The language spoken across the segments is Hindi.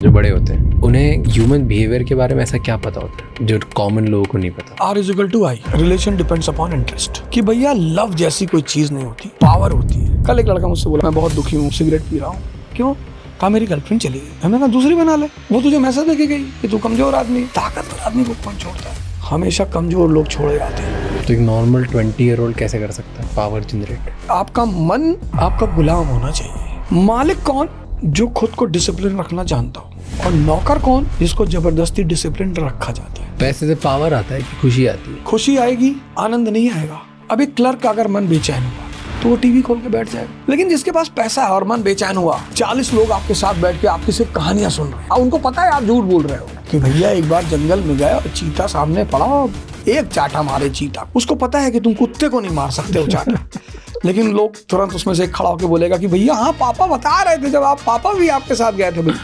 जो बड़े होते हैं उन्हें ह्यूमन बिहेवियर के बारे में ऐसा क्या पता होता है जो कॉमन लोगों को नहीं पता। R=I, relation depends upon interest. कि भैया लव जैसी कोई चीज नहीं होती, पावर होती है। कल एक लड़का मुझसे बोला मैं बहुत दुखी हूँ, सिगरेट पी रहा हूँ। क्यों? कहा मेरी गर्लफ्रेंड चली गई। मैंने कहा दूसरी बना ले। वो तुझे मैसेज देके गई कि तू कमजोर आदमी। ताकतवर आदमी को कौन छोड़ता है? हमेशा कमजोर लोग छोड़े जाते हैं। तो एक नॉर्मल 20-year-old कैसे कर सकता है पावर जनरेट? आपका मन आपका गुलाम होना चाहिए। मालिक कौन? जो खुद को डिसिप्लिन रखना जानता हो। और नौकर कौन? जिसको जबरदस्ती डिसिप्लिन रखा जाता है। पैसे से पावर आता है कि खुशी आती है? खुशी आएगी, आनंद नहीं आएगा। अब एक क्लर्क का अगर मन बेचैन हुआ तो वो टीवी खोल के बैठ जाएगा। लेकिन जिसके पास पैसा है और मन बेचैन हुआ, 40 लोग आपके साथ बैठ के आपकी सिर्फ कहानियां सुन रहे हैं। अब उनको पता है आप झूठ बोल रहे हो कि भैया एक बार जंगल में गए और चीता सामने पड़ा, एक चाटा मारे चीता। उसको पता है कि तुम कुत्ते को नहीं मार सकते हो चाटा। लेकिन लोग तुरंत उसमें से खड़ा होकर बोलेगा कि भैया हाँ पापा बता रहे थे, जब आप पापा भी आपके साथ गए थे भैया।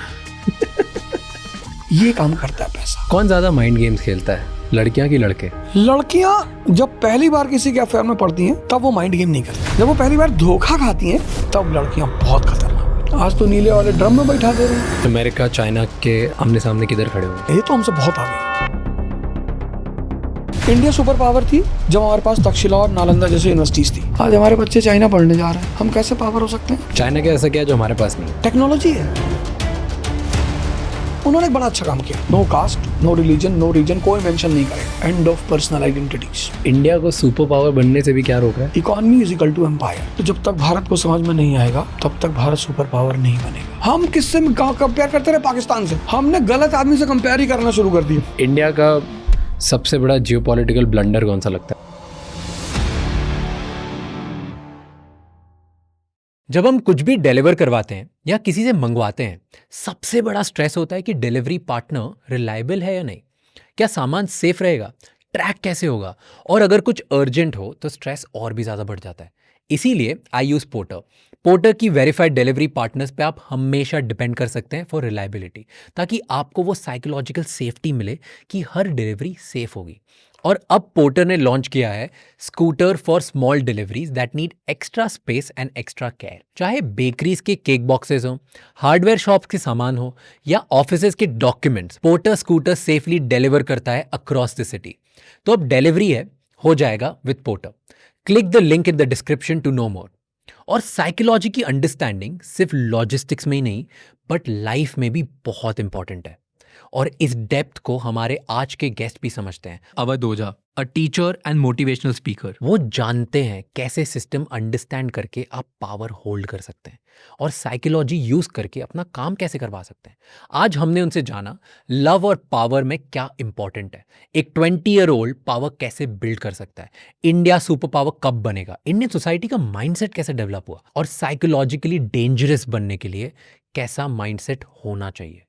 ये काम करता है पैसा। कौन ज्यादा माइंड गेम्स खेलता है, लड़कियां कि लड़के? लड़कियां जब पहली बार किसी के अफेयर में पड़ती हैं तब वो माइंड गेम नहीं करती। जब वो पहली बार धोखा खाती हैं तब लड़कियां बहुत खतरनाक। आज तो नीले वाले ड्रम में बैठा दे रहे हैं। अमेरिका चाइना के आमने सामने किधर खड़े हुए? ये तो हमसे बहुत आगे। इंडिया सुपर पावर थी जब हमारे पास तक्षशिला और नालंदा जैसी यूनिवर्सिटीज थी। आज हमारे बच्चे चाइना पढ़ने जा रहे हैं। हम कैसे पावर हो सकते हैं? चाइना के ऐसा क्या जो हमारे पास नहीं? टेक्नोलॉजी है। उन्होंने एक बड़ा अच्छा काम किया। No caste, no religion, no region, कोई मेंशन नहीं करेगा। End of personal identities. India को सुपर पावर बनने से भी क्या रोक रहा है? Economy is equal to empire. तो जब तक भारत को समझ में नहीं आएगा तब तक भारत सुपर पावर नहीं बनेगा। हम किससे कंपेयर करते रहे? पाकिस्तान से। हमने गलत आदमी से कंपेयर ही करना शुरू कर दिया। इंडिया का सबसे बड़ा जियोपॉलिटिकल ब्लंडर कौन सा लगता है? जब हम कुछ भी डिलीवर करवाते हैं या किसी से मंगवाते हैं, सबसे बड़ा स्ट्रेस होता है कि डिलीवरी पार्टनर रिलायबल है या नहीं, क्या सामान सेफ रहेगा, ट्रैक कैसे होगा, और अगर कुछ अर्जेंट हो तो स्ट्रेस और भी ज़्यादा बढ़ जाता है। इसीलिए आई यूज़ पोर्टर की वेरीफाइड डिलीवरी पार्टनर्स पे आप हमेशा डिपेंड कर सकते हैं फॉर रिलायबिलिटी, ताकि आपको वो साइकोलॉजिकल सेफ्टी मिले कि हर डिलीवरी सेफ होगी। और अब पोर्टर ने लॉन्च किया है scooter for small deliveries that need extra space and extra care. चाहे बेकरीज के केक बॉक्सेस हो, हार्डवेयर शॉप्स के सामान हो या ऑफिसेज के documents, porter scooter safely deliver करता है अक्रॉस द सिटी। तो अब डिलीवरी है हो जाएगा with Porter. Click the link in the description to know more. और साइकोलॉजी की अंडरस्टैंडिंग सिर्फ लॉजिस्टिक्स में ही नहीं बट लाइफ में भी बहुत इंपॉर्टेंट है। और इस डेप्थ को हमारे आज के गेस्ट भी समझते हैं। Awadh Ojha, a teacher and motivational speaker. वो जानते हैं कैसे सिस्टम अंडरस्टैंड करके आप पावर होल्ड कर सकते हैं और साइकोलॉजी यूज करके अपना काम कैसे करवा सकते हैं। आज हमने उनसे जाना लव और पावर में क्या इंपॉर्टेंट है, एक 20-year-old पावर कैसे बिल्ड कर सकता है, इंडिया सुपर पावर कब बनेगा, इंडियन सोसाइटी का माइंडसेट कैसे डेवलप हुआ, और साइकोलॉजिकली डेंजरस बनने के लिए कैसा माइंडसेट होना चाहिए।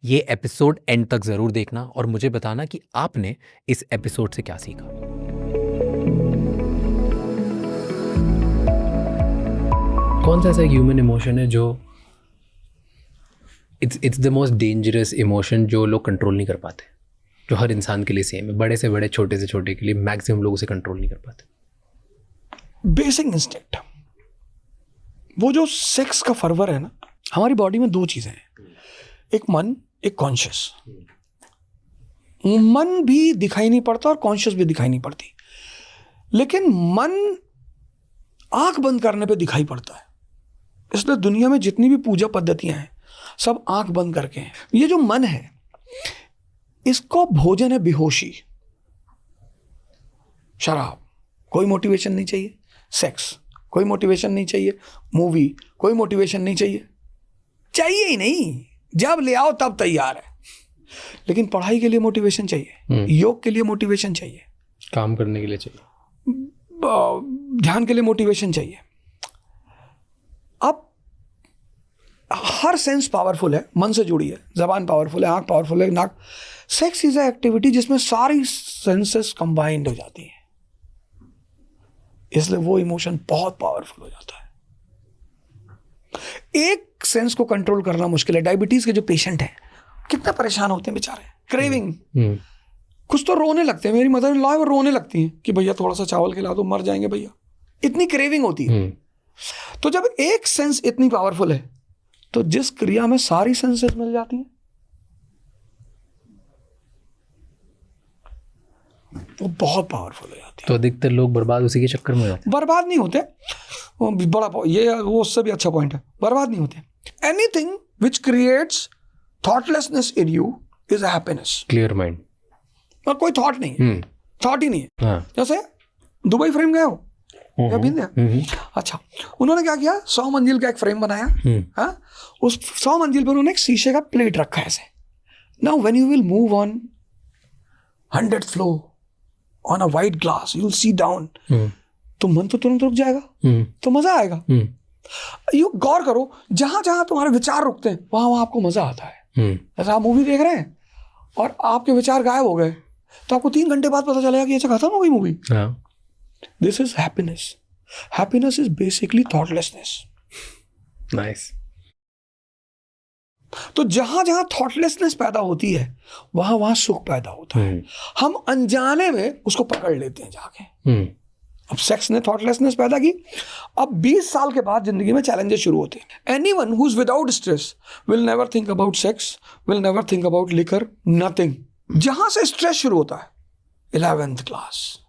ये एपिसोड एंड तक जरूर देखना और मुझे बताना कि आपने इस एपिसोड से क्या सीखा। कौन सा ऐसा ह्यूमन इमोशन है जो it's the most dangerous emotion जो लोग कंट्रोल नहीं कर पाते, जो हर इंसान के लिए सेम है, बड़े से बड़े छोटे से छोटे के लिए मैक्सिमम लोग उसे कंट्रोल नहीं कर पाते? Basic instinct. वो जो सेक्स का फर्वर है ना, हमारी बॉडी में दो चीजें हैं, एक मन, एक कॉन्शियस। मन भी दिखाई नहीं पड़ता और कॉन्शियस भी दिखाई नहीं पड़ती, लेकिन मन आंख बंद करने पे दिखाई पड़ता है। इसलिए दुनिया में जितनी भी पूजा पद्धतियां हैं सब आंख बंद करके हैं। ये जो मन है इसको भोजन है बेहोशी, शराब कोई मोटिवेशन नहीं चाहिए, सेक्स कोई मोटिवेशन नहीं चाहिए, मूवी कोई मोटिवेशन नहीं चाहिए, चाहिए ही नहीं, जब ले आओ तब तैयार है। लेकिन पढ़ाई के लिए मोटिवेशन चाहिए, योग के लिए मोटिवेशन चाहिए, काम करने के लिए चाहिए, ध्यान के लिए मोटिवेशन चाहिए। अब हर सेंस पावरफुल है, मन से जुड़ी है, जबान पावरफुल है, आंख पावरफुल है, नाक। सेक्स इज अ एक्टिविटी जिसमें सारी सेंसेस कंबाइंड हो जाती हैं, इसलिए वो इमोशन बहुत पावरफुल हो जाता है। एक सेंस को कंट्रोल करना मुश्किल है। डायबिटीज के जो पेशेंट हैं कितना परेशान होते हैं बेचारे। क्रेविंग, कुछ तो रोने लगते हैं। मेरी मदर इन लॉ है, वो रोने लगती हैं कि भैया थोड़ा सा चावल खिला दो, मर जाएंगे भैया, इतनी क्रेविंग होती है। तो जब एक सेंस इतनी पावरफुल है तो जिस क्रिया में सारी सेंसेस मिल जाती हैं वो बहुत पावरफुल हो जाती है। तो अधिकतर लोग बर्बाद उसी के चक्कर में होते हैं। बर्बाद नहीं होते, वो वो उससे भी अच्छा पॉइंट है, बर्बाद नहीं होते। Anything which creates thoughtlessness in you is a happiness. Clear mind, और कोई थॉट नहीं है, थॉट ही नहीं है। हाँ। जैसे दुबई फ्रेम गए हो या बीन दिया? अच्छा, उन्होंने क्या किया, 100 मंजिल का एक फ्रेम बनाया। हाँ, उस 100 मंजिल पर उन्होंने एक शीशे का प्लेट रखा है ऐसे। Now when you will move on 100th floor on a white glass, you will see down, तो मन तो तुरंत रुक जाएगा, तो मजा आएगा। यू गौर करो, जहां जहां तुम्हारे विचार रुकते हैं वहां वहां आपको मजा आता है। जैसे आप मूवी देख रहे हैं और आपके विचार गायब हो गए, तो आपको 3 घंटे बाद पता चलेगा कि अच्छा खत्म हो गई movie. This is happiness. Happiness is basically thoughtlessness. Nice. तो जहां जहां थॉटलेसनेस पैदा होती है वहां वहां सुख पैदा होता है। हम अनजाने में उसको पकड़ लेते हैं जाके। अब सेक्स ने थॉटलेसनेस पैदा की। अब 20 साल के बाद जिंदगी में चैलेंजेस शुरू होते हैं। Anyone who is without stress will never think about sex, will never think about liquor, nothing. जहां से स्ट्रेस शुरू होता है 11th क्लास।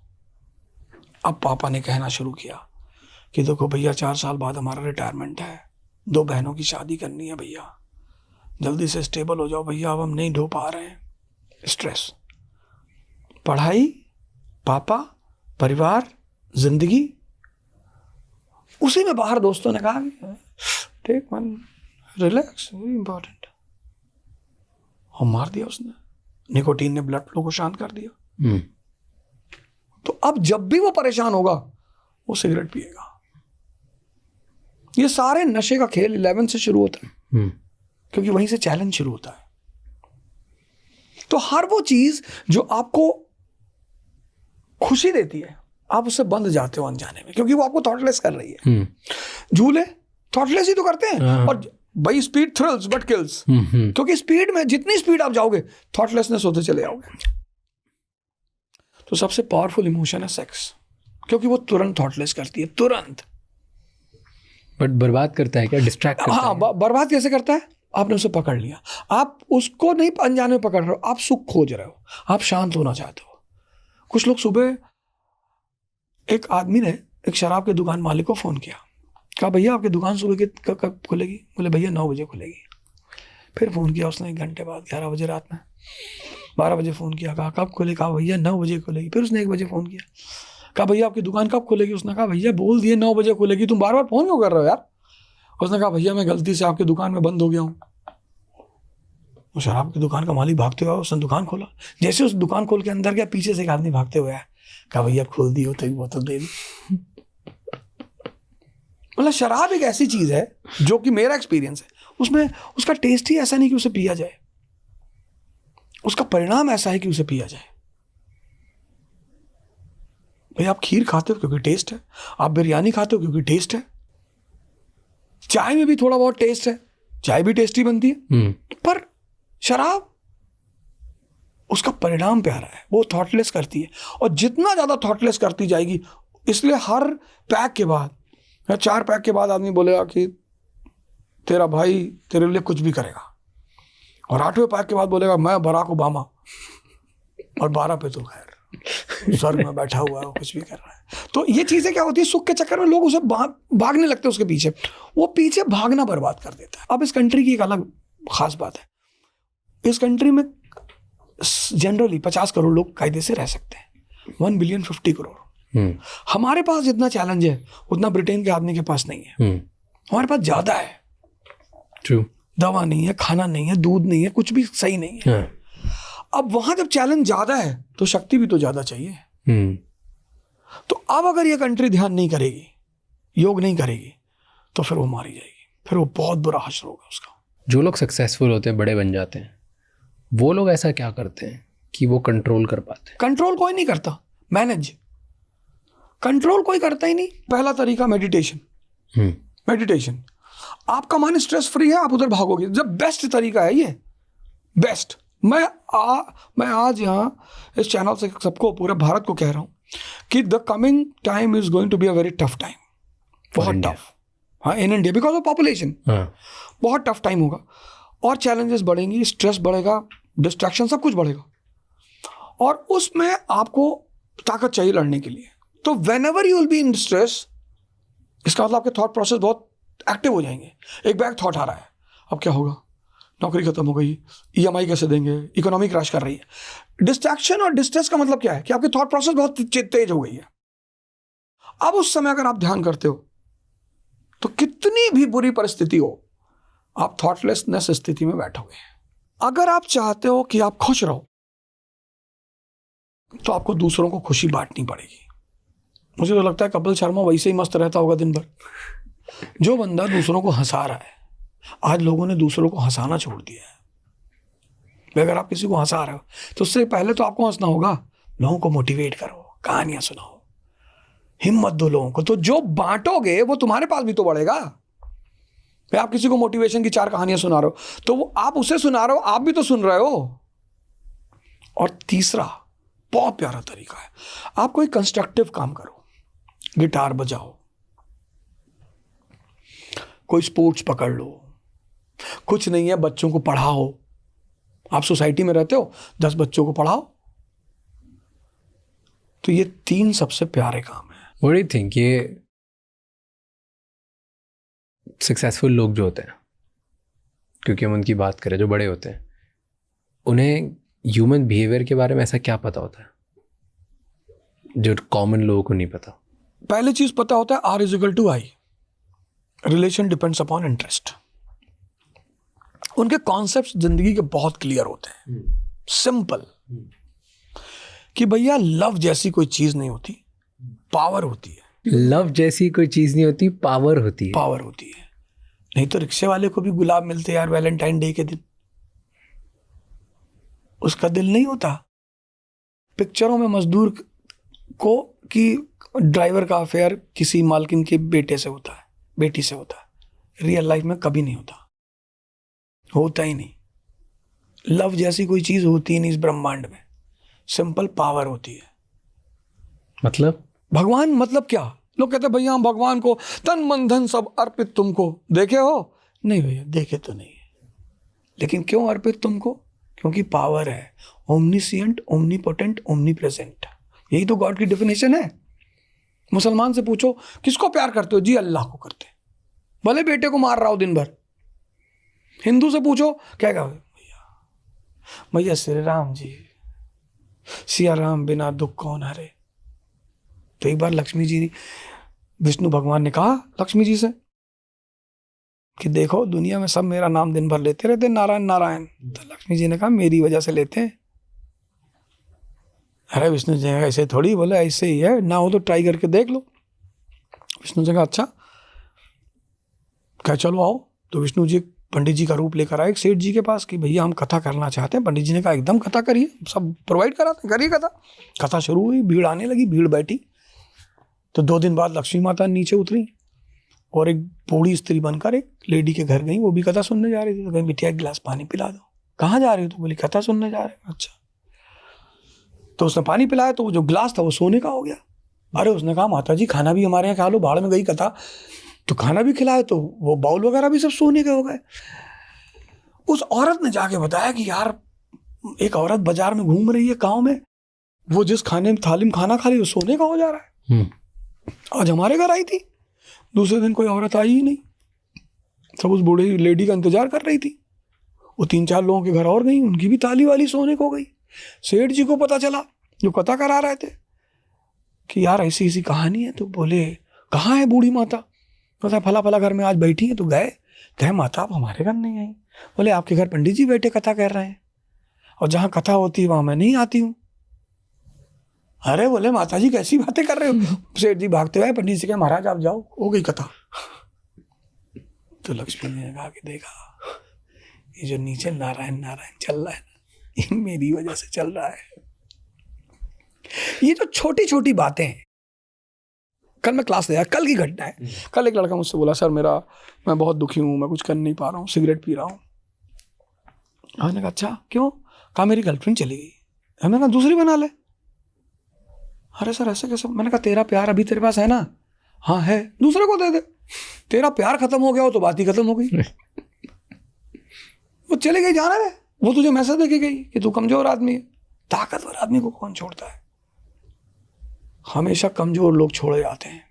अब पापा ने कहना शुरू किया कि देखो भैया 4 साल बाद हमारा रिटायरमेंट है, 2 बहनों की शादी करनी है भैया, जल्दी से स्टेबल हो जाओ भैया, अब हम नहीं ढो पा रहे हैं। स्ट्रेस, पढ़ाई, पापा, परिवार, जिंदगी, उसी में बाहर दोस्तों ने कहा take one, relax, very important, और मार दिया उसने। निकोटीन ने ब्लड फ्लो को शांत कर दिया। तो अब जब भी वो परेशान होगा वो सिगरेट पिएगा। ये सारे नशे का खेल 11 से शुरू होता है, क्योंकि वहीं से चैलेंज शुरू होता है। तो हर वो चीज जो आपको खुशी देती है आप उससे बंद जाते हो अनजाने में, क्योंकि वो आपको थॉटलेस कर रही है। झूले थॉटलेस ही तो करते हैं। और भाई स्पीड थ्रिल्स बट किल्स, क्योंकि स्पीड में जितनी स्पीड आप जाओगे थॉटलेसनेस होते चले जाओगे। तो सबसे पावरफुल इमोशन है सेक्स, क्योंकि वो तुरंत थॉटलेस करती है, तुरंत। बट बर्बाद करता है क्या, डिस्ट्रैक्ट करता हाँ, है? बर्बाद कैसे करता है? आपने उसे पकड़ लिया, आप उसको नहीं अनजाने में पकड़ रहे हो, आप सुख खोज रहे हो, आप शांत होना चाहते हो। कुछ लोग सुबह, एक आदमी ने एक शराब के दुकान मालिक को फोन किया, कहा भैया आपकी दुकान सुबह कब खुलेगी? बोले भैया 9 बजे खुलेगी। फिर फोन किया उसने 1 घंटे बाद, 11 बजे रात में, 12 बजे फोन किया, कहा कब खुले? कहा भैया 9 बजे खुलेगी। फिर उसने 1 बजे फोन किया, कहा भैया आपकी दुकान कब खुलेगी? उसने कहा भैया बोल दिए 9 बजे खुलेगी, तुम बार बार फोन क्यों कर रहे हो यार? उसने कहा भैया मैं गलती से आपकी दुकान में बंद हो गया हूँ। वो शराब की दुकान का मालिक भागते हुए उसने दुकान खोला। जैसे उस दुकान खोल के अंदर गया, पीछे से एक आदमी भागते हुए आया, कहा भैया खोल दी हो तो एक बोतल दे दी। मतलब शराब एक ऐसी चीज है जो कि मेरा एक्सपीरियंस है, उसमें उसका टेस्ट ही ऐसा नहीं कि उसे पिया जाए, उसका परिणाम ऐसा है कि उसे पिया जाए। भाई आप खीर खाते हो क्योंकि टेस्ट है, आप बिरयानी खाते हो क्योंकि टेस्ट है, चाय में भी थोड़ा बहुत टेस्ट है, चाय भी टेस्टी बनती है। पर शराब, उसका परिणाम प्यारा है, वो थॉटलेस करती है, और जितना ज्यादा थॉटलेस करती जाएगी, इसलिए हर पैक के बाद या 4 पैक के बाद आदमी बोलेगा कि तेरा भाई तेरे लिए कुछ भी करेगा, और 8वें पैक के बाद बोलेगा मैं बराक ओबामा, और 12 पे तो खैर स्वर्ग में बैठा हुआ है, वो कुछ भी कर रहा है। तो ये चीजें क्या होती है, सुख के चक्कर में लोग उसे भागने लगते हैं उसके पीछे, वो पीछे भागना बर्बाद कर देता है। अब इस कंट्री की एक अलग खास बात है, इस कंट्री में जनरली 50 करोड़ लोग कायदे से रह सकते हैं, 1 बिलियन 50 करोड़। हमारे पास जितना चैलेंज है उतना ब्रिटेन के आदमी के पास नहीं है। हमारे पास ज्यादा है, ट्रू, दवा नहीं है, खाना नहीं है, दूध नहीं है, कुछ भी सही नहीं है। अब वहां जब चैलेंज ज्यादा है तो शक्ति भी तो ज्यादा चाहिए। तो अब अगर ये कंट्री ध्यान नहीं करेगी, योग नहीं करेगी, तो फिर वो मारी जाएगी, फिर वो बहुत बुरा हश्र होगा उसका। जो लोग सक्सेसफुल होते हैं, बड़े बन जाते हैं, वो लोग ऐसा क्या करते हैं कि वो कंट्रोल कर पाते हैं? कंट्रोल कोई नहीं करता, मैनेज। कंट्रोल कोई करता ही नहीं। पहला तरीका मेडिटेशन। मेडिटेशन, आपका मन स्ट्रेस फ्री है, आप उधर भागोगे, जब बेस्ट तरीका है ये, बेस्ट। मैं आज यहाँ इस चैनल से सबको, पूरे भारत को कह रहा हूँ कि the coming time is going to be a very tough time, बहुत टफ। हाँ, in India because of population बहुत टफ टाइम होगा, और चैलेंजेस बढ़ेंगी, स्ट्रेस बढ़ेगा, डिस्ट्रैक्शन, सब कुछ बढ़ेगा। और उसमें आपको ताकत चाहिए लड़ने के लिए। तो when ever you will be in stress, इसका मतलब आपके थॉट प्रोसेस बहुत एक्टिव हो जाएंगे। एक बैग थॉट आ रहा है, अब क्या होगा, नौकरी खत्म हो गई, EMI कैसे देंगे, इकोनॉमी क्रैश कर रही है। डिस्ट्रैक्शन और डिस्ट्रेस का मतलब क्या है कि आपकी थॉट प्रोसेस बहुत तेज हो गई है। अब उस समय अगर आप ध्यान करते हो तो कितनी भी बुरी परिस्थिति हो, आप थॉटलेसनेस स्थिति में बैठोगे। अगर आप चाहते हो कि आप खुश रहो तो आपको दूसरों को खुशी बांटनी पड़ेगी। मुझे तो लगता है कपिल शर्मा वैसे ही मस्त रहता होगा दिन भर। जो बंदा दूसरों को हंसा रहा है, आज लोगों ने दूसरों को हंसाना छोड़ दिया है। अगर आप किसी को हंसा रहे हो तो उससे पहले तो आपको हंसना होगा, लोगों को मोटिवेट करो, कहानियां सुनाओ, हिम्मत दो लोगों को। तो जो बांटोगे वो तुम्हारे पास भी तो बढ़ेगा। भाई आप किसी को मोटिवेशन की 4 कहानियां सुना रहे हो तो वो आप उसे सुना रहे हो, आप भी तो सुन रहे हो। और तीसरा बहुत प्यारा तरीका है, आप कोई कंस्ट्रक्टिव काम करो, गिटार बजाओ, कोई स्पोर्ट्स पकड़ लो, कुछ नहीं है बच्चों को पढ़ाओ। आप सोसाइटी में रहते हो, 10 बच्चों को पढ़ाओ। तो ये 3 सबसे प्यारे काम है। What do you think, ये सक्सेसफुल लोग जो होते हैं, क्योंकि हम उनकी बात करें, जो बड़े होते हैं, उन्हें ह्यूमन बिहेवियर के बारे में ऐसा क्या पता होता है जो कॉमन लोगों को नहीं पता? पहली चीज पता होता है R = I, relation depends upon interest. उनके कॉन्सेप्ट्स जिंदगी के बहुत क्लियर होते हैं, सिंपल, कि भैया लव जैसी कोई चीज नहीं होती, पावर होती है। लव जैसी कोई चीज नहीं होती, पावर होती है। पावर होती है। नहीं तो रिक्शे वाले को भी गुलाब मिलते यार वैलेंटाइन डे के दिन, उसका दिल नहीं होता। पिक्चरों में मजदूर को कि ड्राइवर का अफेयर किसी मालकिन के बेटे से होता है, बेटी से होता है। रियल लाइफ में कभी नहीं होता, होता ही नहीं। लव जैसी कोई चीज होती ही नहीं इस ब्रह्मांड में। सिंपल पावर होती है। मतलब भगवान मतलब क्या? लोग कहते हैं भैया हम भगवान को तन मन धन सब अर्पित तुमको, देखे हो? नहीं भैया देखे तो नहीं है, लेकिन क्यों अर्पित तुमको? क्योंकि पावर है, ओमनीसिएंट, ओमनीपोटेंट, ओमनीप्रेजेंट। यही तो गॉड की डेफिनेशन है। मुसलमान से पूछो किसको प्यार करते हो? जी अल्लाह को करते, भले बेटे को मार रहा हो दिन भर। हिंदू से पूछो क्या कहोगे? भैया श्री राम जी, सिया राम बिना दुख कौन हरे। तो एक बार लक्ष्मी जी, विष्णु भगवान ने कहा लक्ष्मी जी से कि देखो दुनिया में सब मेरा नाम दिन भर लेते रहते, नारायण नारायण। तो लक्ष्मी जी ने कहा मेरी वजह से लेते हैं। अरे विष्णु जी ने ऐसे थोड़ी, बोले ऐसे ही है, ना हो तो ट्राई करके देख लो। विष्णु जी ने कहा अच्छा, क्या चलो आओ। तो विष्णु जी पंडित जी का रूप लेकर आए सेठ जी के पास कि भैया हम कथा करना चाहते हैं। पंडित जी ने कहा एकदम कथा करिए, सब प्रोवाइड कराते हैं, करिए कथा। कथा शुरू हुई, भीड़ आने लगी, भीड़ बैठी। तो 2 दिन बाद लक्ष्मी माता नीचे उतरी और एक बूढ़ी स्त्री बनकर एक लेडी के घर गई, वो भी कथा सुनने जा रही थी। तो कहीं बिटिया एक गिलास पानी पिला दो। कहाँ जा रही हो? तो बोली कथा सुनने जा रहे हैं। अच्छा। तो उसने पानी पिलाया तो वो जो गिलास था वो सोने का हो गया। अरे उसने कहा माता जी खाना भी हमारे यहाँ खा लो, भाड़ में गई कथा तो खाना भी खिलाए, तो वो बाउल वगैरह भी सब सोने के हो गए। उस औरत ने जाके बताया कि यार एक औरत बाजार में घूम रही है गाँव में, वो जिस खाने में थाली में खाना खा रही है वो सोने का हो जा रहा है। आज हमारे घर आई थी, दूसरे दिन कोई औरत आई ही नहीं, सब उस बूढ़ी लेडी का इंतजार कर रही थी। वो 3-4 लोगों के घर और गई, उनकी भी ताली वाली सोने को हो गई। सेठ जी को पता चला जो कथा करा रहे थे कि यार ऐसी ऐसी कहानी है। तो बोले कहाँ है बूढ़ी माता? पता फला फला घर में आज बैठी है। तो गए माता आप हमारे घर नहीं आई। बोले आपके घर पंडित जी बैठे कथा कर रहे हैं, और जहाँ कथा होती है वहाँ मैं नहीं आती हूँ। अरे बोले माता जी कैसी बातें कर रहे हो? सेठ जी भागते हुए पंडित जी के महाराज आप जाओ, हो गई कथा। तो लक्ष्मी ने कहा कि देखा ये जो नीचे नारायण नारायण चल रहा है ना, ये मेरी वजह से चल रहा है। ये जो छोटी छोटी बातें हैं। कल मैं क्लास ले आया, कल की घटना है। कल एक लड़का मुझसे बोला सर मैं बहुत दुखी हूँ, मैं कुछ कर नहीं पा रहा हूँ, सिगरेट पी रहा हूँ। मैंने कहा अच्छा क्यों? कहा मेरी गर्लफ्रेंड चली गई। मैंने कहा दूसरी बना ले। अरे सर ऐसे कैसे? मैंने कहा तेरा प्यार अभी तेरे पास है ना? हाँ है, दूसरे को दे दे। तेरा प्यार खत्म हो गया हो तो बात ही खत्म हो गई। वो चले गई, जाना है, वो तुझे मैसेज देके गई कि तू कमजोर आदमी है। ताकतवर आदमी को कौन छोड़ता है? हमेशा कमजोर लोग छोड़े जाते हैं,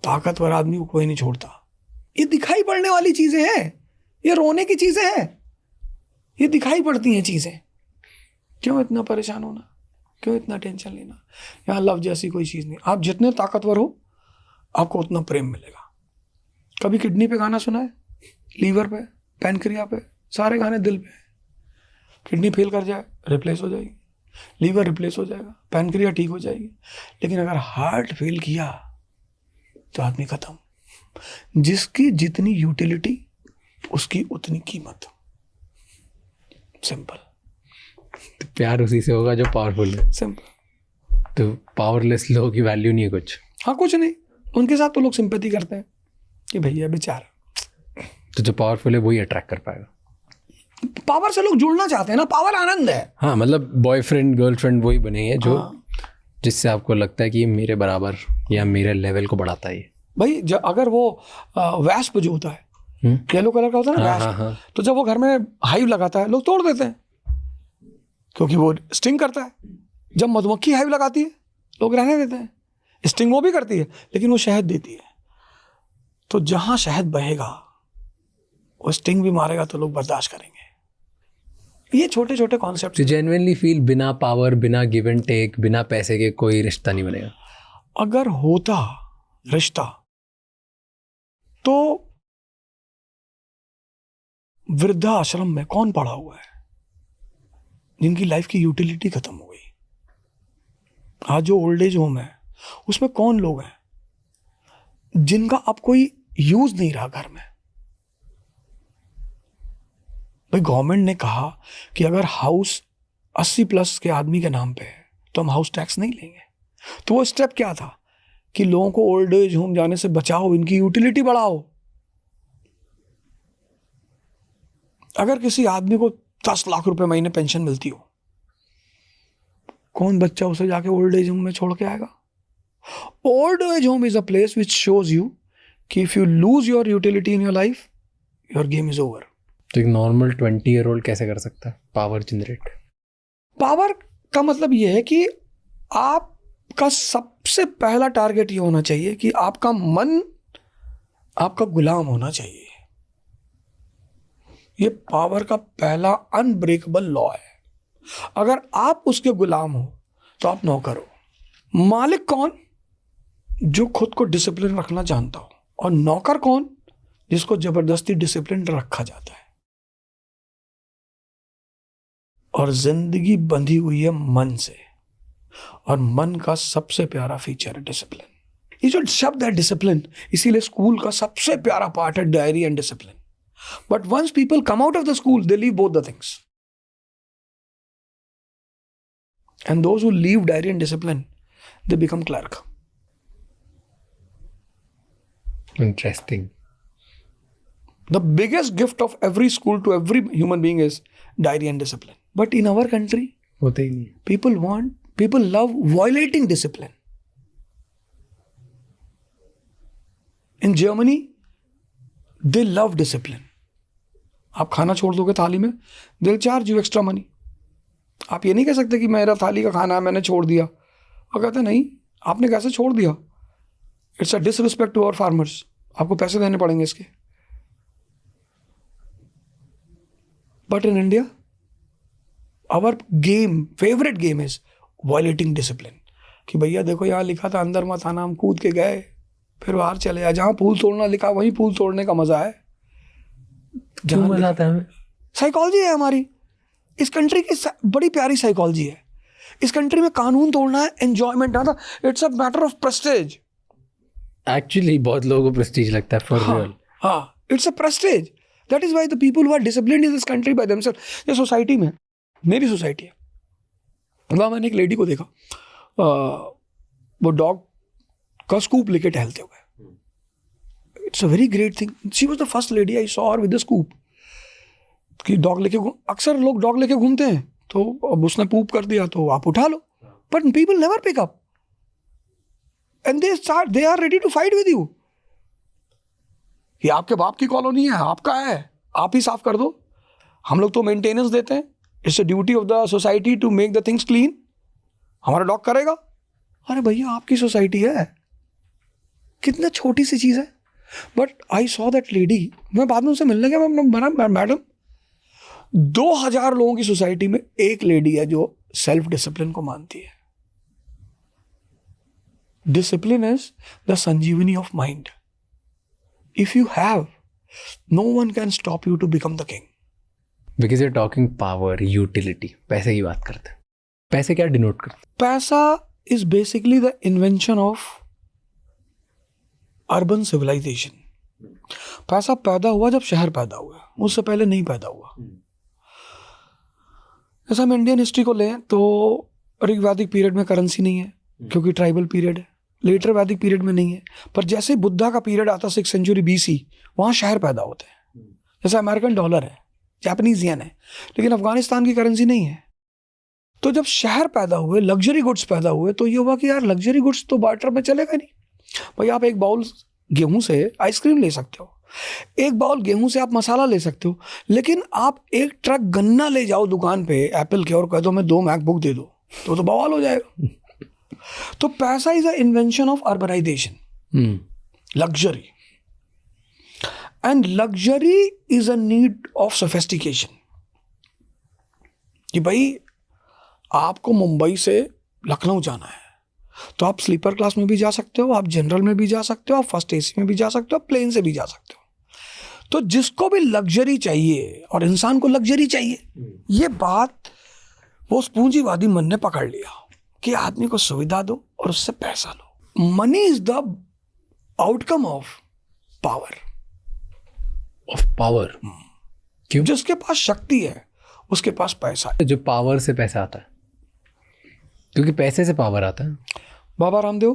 ताकतवर आदमी को कोई नहीं छोड़ता। ये दिखाई पड़ने वाली चीजें हैं, ये रोने की चीजें हैं, ये दिखाई पड़ती हैं चीजें। क्यों इतना परेशान होना, क्यों इतना टेंशन लेना? यहाँ लव जैसी कोई चीज नहीं। आप जितने ताकतवर हो आपको उतना प्रेम मिलेगा। कभी किडनी पे गाना सुना है? लीवर पे, पैनक्रिया पे, सारे गाने दिल पे। किडनी फेल कर जाए रिप्लेस हो जाएगी, लीवर रिप्लेस हो जाएगा, पैनक्रिया ठीक हो जाएगी। लेकिन अगर हार्ट फेल किया तो आदमी खत्म। जिसकी जितनी यूटिलिटी उसकी उतनी कीमत। सिंपल। तो प्यार उसी से होगा जो पावरफुल है। सिंपल। तो पावरलेस लोगों की वैल्यू नहीं है कुछ। हाँ, कुछ नहीं। उनके साथ तो लोग सिंपैथी करते हैं कि भैया बेचारा। तो जो पावरफुल है वही अट्रैक्ट कर पाएगा। पावर से लोग जुड़ना चाहते हैं ना, पावर आनंद है। हाँ, मतलब बॉयफ्रेंड गर्लफ्रेंड वही बनेंगे जो जिससे आपको लगता है कि ये मेरे बराबर या मेरे लेवल को बढ़ाता है। भाई अगर वो वैस्प जो होता है, येलो कलर का होता है ना वैस्प, तो जब वो घर में हाइव लगाता है लोग तोड़ देते हैं क्योंकि वो स्टिंग करता है। जब मधुमक्खी हाइव लगाती है लोग रहने देते हैं। स्टिंग वो भी करती है लेकिन वो शहद देती है। तो जहां शहद बहेगा वो स्टिंग भी मारेगा तो लोग बर्दाश्त करेंगे। ये छोटे छोटे कॉन्सेप्ट। जेन्युइनली फील बिना पावर, बिना गिव एंड टेक, बिना पैसे के कोई रिश्ता नहीं बनेगा। अगर होता रिश्ता तो वृद्धा आश्रम में कौन पड़ा हुआ है जिनकी लाइफ की यूटिलिटी खत्म हो गई? आज जो ओल्ड एज होम है उसमें कौन लोग हैं जिनका अब कोई यूज नहीं रहा घर में? भाई गवर्नमेंट ने कहा कि अगर हाउस 80+ के आदमी के नाम पे है तो हम हाउस टैक्स नहीं लेंगे। तो वो स्टेप क्या था कि लोगों को ओल्ड एज होम जाने से बचाओ, इनकी यूटिलिटी बढ़ाओ। अगर किसी आदमी को 10 लाख रुपए महीने पेंशन मिलती हो, कौन बच्चा उसे जाके ओल्ड एज होम में छोड़ के आएगा? Old age home is a place which shows you कि if you lose your utility in your life, your game is over. तो एक नॉर्मल 20-year-old कैसे कर सकता है पावर जनरेट? पावर का मतलब यह है कि आपका सबसे पहला टारगेट ये होना चाहिए कि आपका मन आपका गुलाम होना चाहिए। ये पावर का पहला अनब्रेकेबल लॉ है। अगर आप उसके गुलाम हो तो आप नौकर हो। मालिक कौन? जो खुद को डिसिप्लिन रखना जानता हो। और नौकर कौन? जिसको जबरदस्ती डिसिप्लिन रखा जाता है। और जिंदगी बंधी हुई है मन से, और मन का सबसे प्यारा फीचर है डिसिप्लिन। ये जो शब्द है डिसिप्लिन, इसीलिए स्कूल का सबसे प्यारा पार्ट है diary and discipline. But once people come out of the school they leave both the things, and those who leave diary and discipline they become clerk. Interesting. The biggest gift of every school to every human being is diary and discipline. But in our country, होता ही नहीं। people love violating discipline. In Germany, they love discipline. आप खाना छोड़ दोगे थाली में, they'll charge you extra money. आप ये नहीं कह सकते कि मेरा थाली का खाना है मैंने छोड़ दिया। और कहते नहीं, आपने कैसे छोड़ दिया? It's a disrespect to our farmers. आपको पैसे देने पड़ेंगे इसके। But in India, our favorite game is violating discipline. कि भैया देखो यहाँ लिखा था अंदर मत आना, हम कूद के गए, फिर बाहर चले आए। जहाँ फूल तोड़ना लिखा वहीं फूल तोड़ने का मजा है। जहाँ मजा आता है हमें। साइकोलॉजी है हमारी। इस कंट्री की बड़ी प्यारी साइकोलॉजी है। इस कंट्री में कानून तोड़ना है एंजॉयमेंट ना था। It's a matter of prestige. Actually बहुत लोगों को प्रेस्टीज लगता है फॉर रियल। हाँ, it's a prestige. That is why the people who are disciplined in this country by themselves. ये सोसाइटी में, मेरी सोसाइटी है, वहाँ मैंने एक लेडी को देखा, वो डॉग का स्कूप लेके टहलते हुए। It's a very great thing. She was the first lady I saw her with the scoop. कि डॉग लेके अक्सर लोग डॉग लेके घूमते हैं, तो अब उसने पूप कर दिया तो आप उठा लो, but people never pick up and they are ready to fight with you. ये आपके बाप की कॉलोनी है, आपका है, आप ही साफ कर दो। हम लोग तो मेंटेनेंस देते हैं। It's a duty of the society to make the things clean. हमारा डॉग करेगा, अरे भैया आपकी सोसाइटी है, कितना छोटी सी चीज़ है। But I saw that lady, मैं बाद में उनसे मिलने गया, मैडम 2000 लोगों की सोसाइटी में एक लेडी है जो सेल्फ डिसिप्लिन को मानती है। Discipline is the sanjeevani of mind. If you have, no one can stop you to become the king. Because you are talking power, utility, पैसे की बात करते हैं। पैसे क्या डिनोट करते हैं? पैसा is basically the invention of urban civilisation. पैसा पैदा हुआ जब शहर पैदा हुआ, उससे पहले नहीं पैदा हुआ। जैसे हम इंडियन हिस्ट्री को लें तो ऋग्वैदिक पीरियड में करेंसी नहीं है क्योंकि ट्राइबल पीरियड है। लेटर वैदिक पीरियड में नहीं है, पर जैसे बुद्धा का पीरियड आता 6th सेंचुरी BC, वहाँ शहर पैदा होते हैं। जैसे अमेरिकन डॉलर है, जापानीज येन है, लेकिन अफगानिस्तान की करेंसी नहीं है। तो जब शहर पैदा हुए, लग्जरी गुड्स पैदा हुए, तो ये हुआ कि यार लग्जरी गुड्स तो बार्टर में चलेगा नहीं। भाई आप एक बाउल गेहूं से आइसक्रीम ले सकते हो, एक बाउल गेहूं से आप मसाला ले सकते हो, लेकिन आप एक ट्रक गन्ना ले जाओ दुकान पे एप्पल के और कह दो मैं 2 मैकबुक दे दो, तो बवाल हो जाएगा। तो पैसा is a invention of urbanisation, luxury, and luxury is a need of sophistication. कि भाई आपको मुंबई से लखनऊ जाना है तो आप स्लीपर क्लास में भी जा सकते हो, आप जनरल में भी जा सकते हो, आप फर्स्ट AC में भी जा सकते हो, आप प्लेन से भी जा सकते हो। तो जिसको भी लग्जरी चाहिए, और इंसान को लग्जरी चाहिए, ये बात वो पूंजीवादी मन ने पकड़ लिया कि आदमी को सुविधा दो और उससे पैसा लो। Money is the outcome of power. क्यों? जिसके पास शक्ति है उसके पास पैसा है। जो पावर से पैसा आता है, क्योंकि पैसे से पावर आता है। बाबा रामदेव,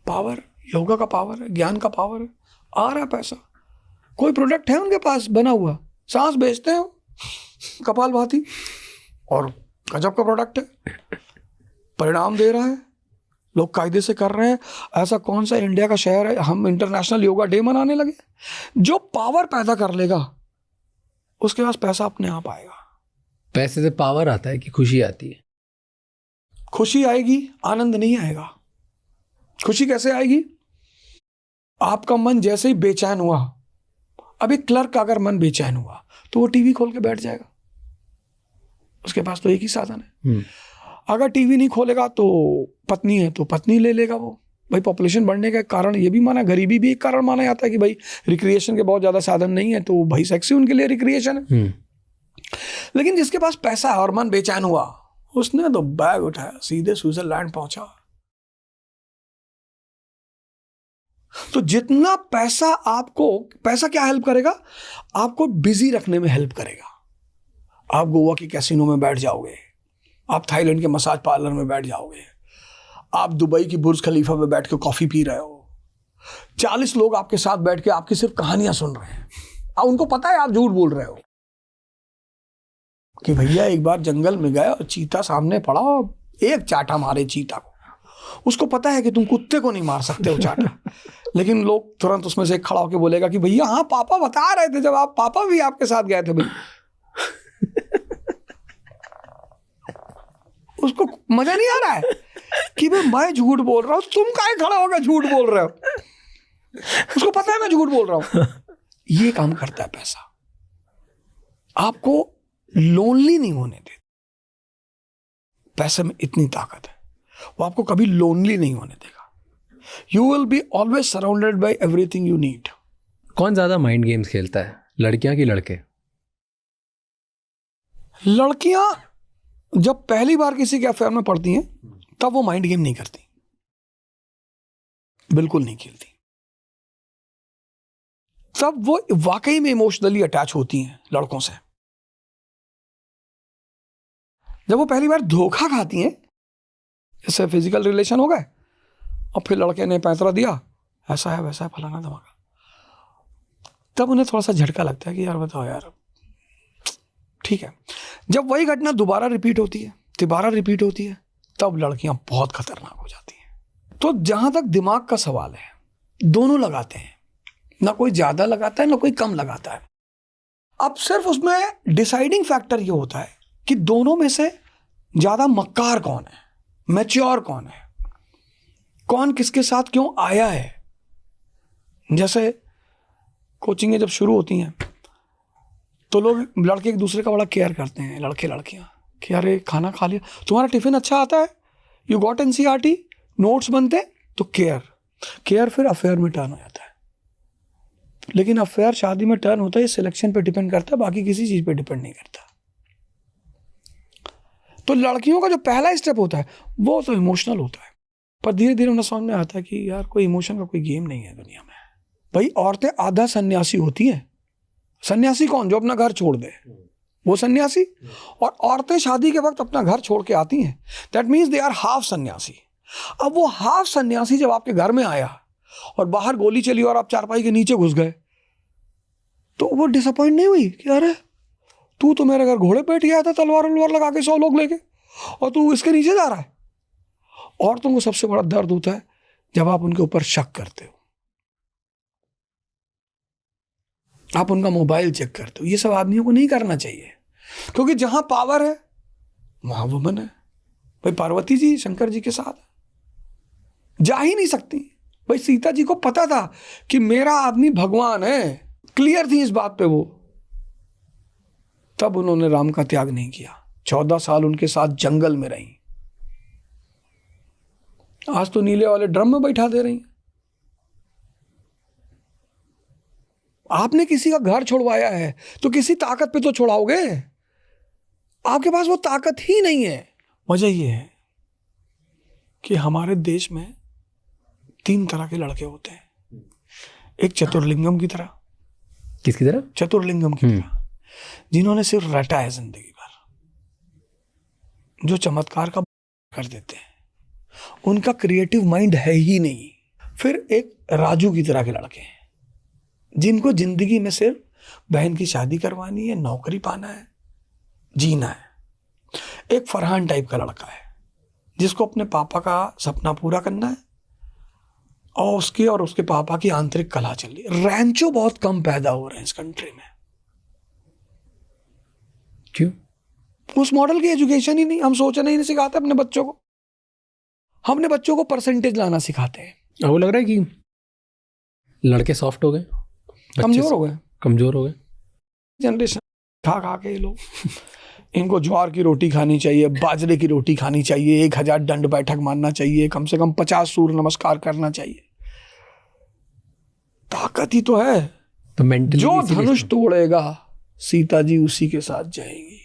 पावर, योगा का पावर है, ज्ञान का पावर है, आ रहा है पैसा। कोई प्रोडक्ट है उनके पास बना हुआ, सांस बेचते हैं कपालभाति, और गजब का प्रोडक्ट है, परिणाम दे रहा है, लोग कायदे से कर रहे हैं। ऐसा कौन सा इंडिया का शहर है हम इंटरनेशनल योगा डे मनाने लगे? जो पावर पैदा कर लेगा उसके पास पैसा अपने आप आएगा। पैसे से पावर आता है कि खुशी आती है? खुशी आएगी, आनंद नहीं आएगा। खुशी कैसे आएगी? आपका मन जैसे ही बेचैन हुआ, अभी क्लर्क का अगर मन बेचैन हुआ तो वो टीवी खोल के बैठ जाएगा, उसके पास तो एक ही साधन है। अगर टीवी नहीं खोलेगा तो पत्नी है तो पत्नी ले लेगा वो। भाई पॉपुलेशन बढ़ने का कारण ये भी माना, गरीबी भी एक कारण माना जाता है कि भाई रिक्रिएशन के बहुत ज्यादा साधन नहीं है, तो भाई सेक्स ही उनके लिए रिक्रिएशन है। लेकिन जिसके पास पैसा है और मन बेचैन हुआ, उसने तो बैग उठाया, सीधे स्विट्जरलैंड पहुंचा। तो जितना पैसा आपको, पैसा क्या हेल्प करेगा? आपको बिजी रखने में हेल्प करेगा। आप गोवा के कैसीनो में बैठ जाओगे, आप थाईलैंड के मसाज पार्लर में बैठ जाओगे, आप दुबई की बुर्ज खलीफा में बैठ के कॉफी पी रहे हो, 40 लोग आपके साथ बैठ के आपकी सिर्फ कहानियां सुन रहे हैं, और उनको पता है आप झूठ बोल रहे हो कि भैया एक बार जंगल में गए और चीता सामने पड़ा, एक चाटा मारे चीता को। उसको पता है कि तुम कुत्ते को नहीं मार सकते हो चाटा, लेकिन लोग तुरंत उसमें से खड़ा होकर बोलेगा कि भैया हाँ पापा बता रहे थे, जब आप पापा भी आपके साथ गए थे। भाई उसको मजा नहीं आ रहा है कि भाई मैं झूठ बोल रहा हूँ, तुम काहे खड़ा होकर झूठ बोल रहे हो। उसको पता है मैं झूठ बोल रहा हूँ। ये काम करता है पैसा, आपको लोनली नहीं होने देता। पैसे में इतनी ताकत है, वो आपको कभी लोनली नहीं होने देगा। You will be always surrounded by everything you need. कौन ज्यादा माइंड गेम्स खेलता है, लड़कियां कि लड़के? लड़कियां जब पहली बार किसी के अफेयर में पड़ती हैं तब वो माइंड गेम नहीं करती, बिल्कुल नहीं खेलती। तब वो वाकई में इमोशनली अटैच होती हैं लड़कों से। जब वो पहली बार धोखा खाती हैं, जैसे फिजिकल रिलेशन हो गए और फिर लड़के ने पैंतरा दिया, ऐसा है वैसा है फलाना धमाका, तब उन्हें थोड़ा सा झटका लगता है कि यार बताओ यार ठीक है। जब वही घटना दोबारा रिपीट होती है, तिबारा रिपीट होती है, तब लड़कियां बहुत खतरनाक हो जाती हैं। तो जहां तक दिमाग का सवाल है, दोनों लगाते हैं, ना कोई ज्यादा लगाता है ना कोई कम लगाता है। अब सिर्फ उसमें डिसाइडिंग फैक्टर ये होता है कि दोनों में से ज्यादा मक्कार कौन है, मैच्योर कौन है। कौन किसके साथ क्यों आया है। जैसे कोचिंगें जब शुरू होती हैं तो लोग लड़के एक दूसरे का बड़ा केयर करते हैं, लड़के लड़कियां, कि अरे खाना खा लिया, तुम्हारा टिफिन अच्छा आता है, यू गॉट NCERT, नोट्स बनते हैं, तो केयर फिर अफेयर में टर्न हो जाता है। लेकिन अफेयर शादी में टर्न होता है, सिलेक्शन पे डिपेंड करता है, बाकी किसी चीज पे डिपेंड नहीं करता। तो लड़कियों का जो पहला स्टेप होता है वो तो इमोशनल होता है, पर धीरे धीरे उन्हें समझ में आता है कि यार कोई इमोशन का कोई गेम नहीं है दुनिया में। भाई औरतें आधा सन्यासी होती हैं। सन्यासी कौन? जो अपना घर छोड़ दे, वो सन्यासी। और औरतें शादी के वक्त अपना घर छोड़ के आती हैं, that means they are half sanyasi. अब वो हाफ सन्यासी जब आपके घर में आया और बाहर गोली चली और आप चारपाई के नीचे घुस गए, तो वो डिसअपॉइंट नहीं हुई कि अरे तू तो मेरे घर घोड़े पे गया था तलवार लगा के 100 लोग लेके, और तू इसके नीचे जा रहा है। औरतों को सबसे बड़ा दर्द होता है जब आप उनके ऊपर शक करते हो, आप उनका मोबाइल चेक करते हो। ये सब आदमियों को नहीं करना चाहिए, क्योंकि जहां पावर है वहां वुमन है। भाई पार्वती जी शंकर जी के साथ जा ही नहीं सकती। भाई सीता जी को पता था कि मेरा आदमी भगवान है, क्लियर थी इस बात पे वो, तब उन्होंने राम का त्याग नहीं किया। 14 साल उनके साथ जंगल में रही। आज तो नीले वाले ड्रम में बैठा दे रही। आपने किसी का घर छुड़वाया है तो किसी ताकत पे तो छुड़ाओगे, आपके पास वो ताकत ही नहीं है। वजह ये है कि हमारे देश में 3 तरह के लड़के होते हैं। एक चतुर्लिंगम की तरह। किसकी तरह? चतुर्लिंगम की तरह, जिन्होंने सिर्फ रटा है जिंदगी भर, जो चमत्कार का कर देते हैं, उनका क्रिएटिव माइंड है ही नहीं। फिर एक राजू की तरह के लड़के हैं, जिनको जिंदगी में सिर्फ बहन की शादी करवानी है, नौकरी पाना है, जीना है। एक फरहान टाइप का लड़का है, जिसको अपने पापा का सपना पूरा करना है और उसके पापा की आंतरिक कला चल रही है। रैंचो बहुत कम पैदा हो रहे हैं इस कंट्री में। क्यों? उस मॉडल की एजुकेशन ही नहीं। हम सोचना ही नहीं सिखाते अपने बच्चों को। हम अपने बच्चों को परसेंटेज लाना सिखाते हैं। वो लग रहा है कि लड़के सॉफ्ट हो गए, कमजोर हो गए। जनरेशन खा खा के लोग इनको ज्वार की रोटी खानी चाहिए, बाजरे की रोटी खानी चाहिए, 1000 दंड बैठक मारना चाहिए, कम से कम 50 सूर्य नमस्कार करना चाहिए। ताकत ही तो है। तो मेंटली जो धनुष तोड़ेगा सीता जी उसी के साथ जाएंगी।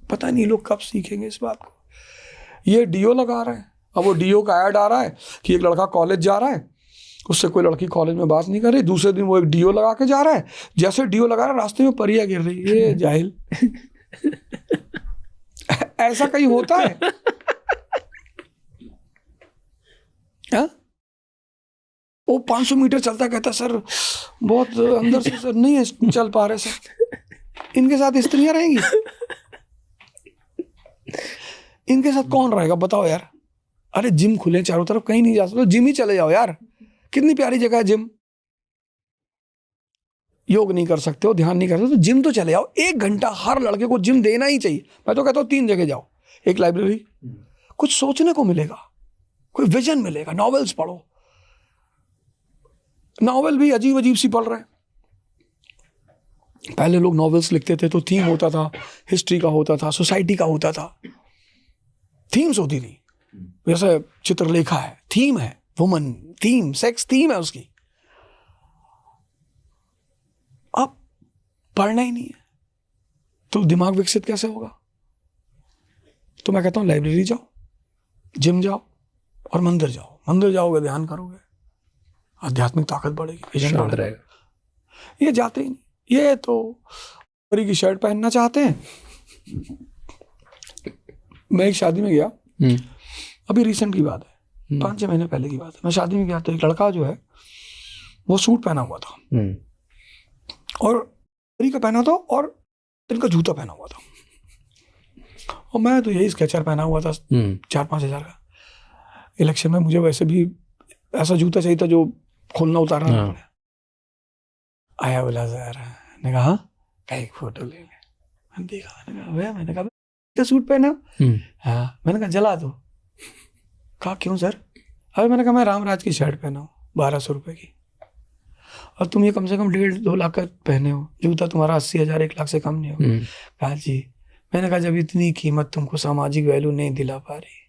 पता नहीं लोग कब सीखेंगे इस बात को। ये डीओ लगा रहे हैं, अब वो डीओ का ऐड आ रहा है कि एक लड़का कॉलेज जा रहा है, उससे कोई लड़की कॉलेज में बात नहीं कर रही, दूसरे दिन वो एक डीओ लगा के जा रहा है। जैसे डीओ लगा रहा है रास्ते में परियां गिर रही है। ये जाहिल ऐसा कहीं होता है? हा? वो 500 मीटर चलता, कहता सर बहुत अंदर से सर नहीं है चल पा रहे सर। इनके साथ स्त्रियां रहेंगी? इनके साथ कौन रहेगा बताओ यार। अरे जिम खुले चारों तरफ, कहीं नहीं जा सकते, जिम ही चले जाओ यार। कितनी प्यारी जगह है जिम। योग नहीं कर सकते हो, ध्यान नहीं कर सकते, तो जिम तो चले जाओ। 1 घंटा हर लड़के को जिम देना ही चाहिए। मैं तो कहता हूँ 3 जगह जाओ। एक लाइब्रेरी, कुछ सोचने को मिलेगा, कोई विजन मिलेगा। नॉवेल्स पढ़ो, नॉवेल भी अजीब अजीब सी पढ़ रहे हैं। पहले लोग नॉवेल्स लिखते थे तो थीम होता था, हिस्ट्री का होता था, सोसाइटी का होता था, थीम्स होती थी। जैसे चित्रलेखा है, थीम है, वुमन थीम, सेक्स थीम है उसकी। अब पढ़ना ही नहीं है तो दिमाग विकसित कैसे होगा? तो मैं कहता हूं लाइब्रेरी जाओ, जिम जाओ और मंदिर जाओ। मंदिर जाओगे, ध्यान करोगे, आध्यात्मिक ताकत बढ़ेगी, विजन बढ़ेगा। ये जाते ही नहीं। ये तो परी की शर्ट पहनना चाहते हैं। मैं एक शादी में गया, अभी रिसेंट की बात है, 5-6 महीने पहले की बात है। मैं शादी में गया तो एक लड़का जो है वो सूट पहना हुआ था और परी का पहना था और इनका जूता पहना हुआ था, और मैं तो यही स्केचर पहना हुआ था 4-5 हज़ार का। इलेक्शन में मुझे वैसे भी ऐसा जूता चाहिए था जो खोलना उतारना ना पड़े। आया बोला सर, ने कहा एक फोटो ले ले। मैंने देखा, मैंने कहा सूट पहना? हाँ। मैंने कहा जला दो। कहा क्यों सर? अरे मैंने कहा मैं रामराज की शर्ट पहना हूँ 1200 रुपये की, और तुम ये कम से कम 1.5-2 लाख का पहने हो, जूता तुम्हारा 80,000 1 लाख से कम नहीं हो। कहा जी, मैंने कहा जब इतनी कीमत तुमको सामाजिक वैल्यू नहीं दिला पा रही,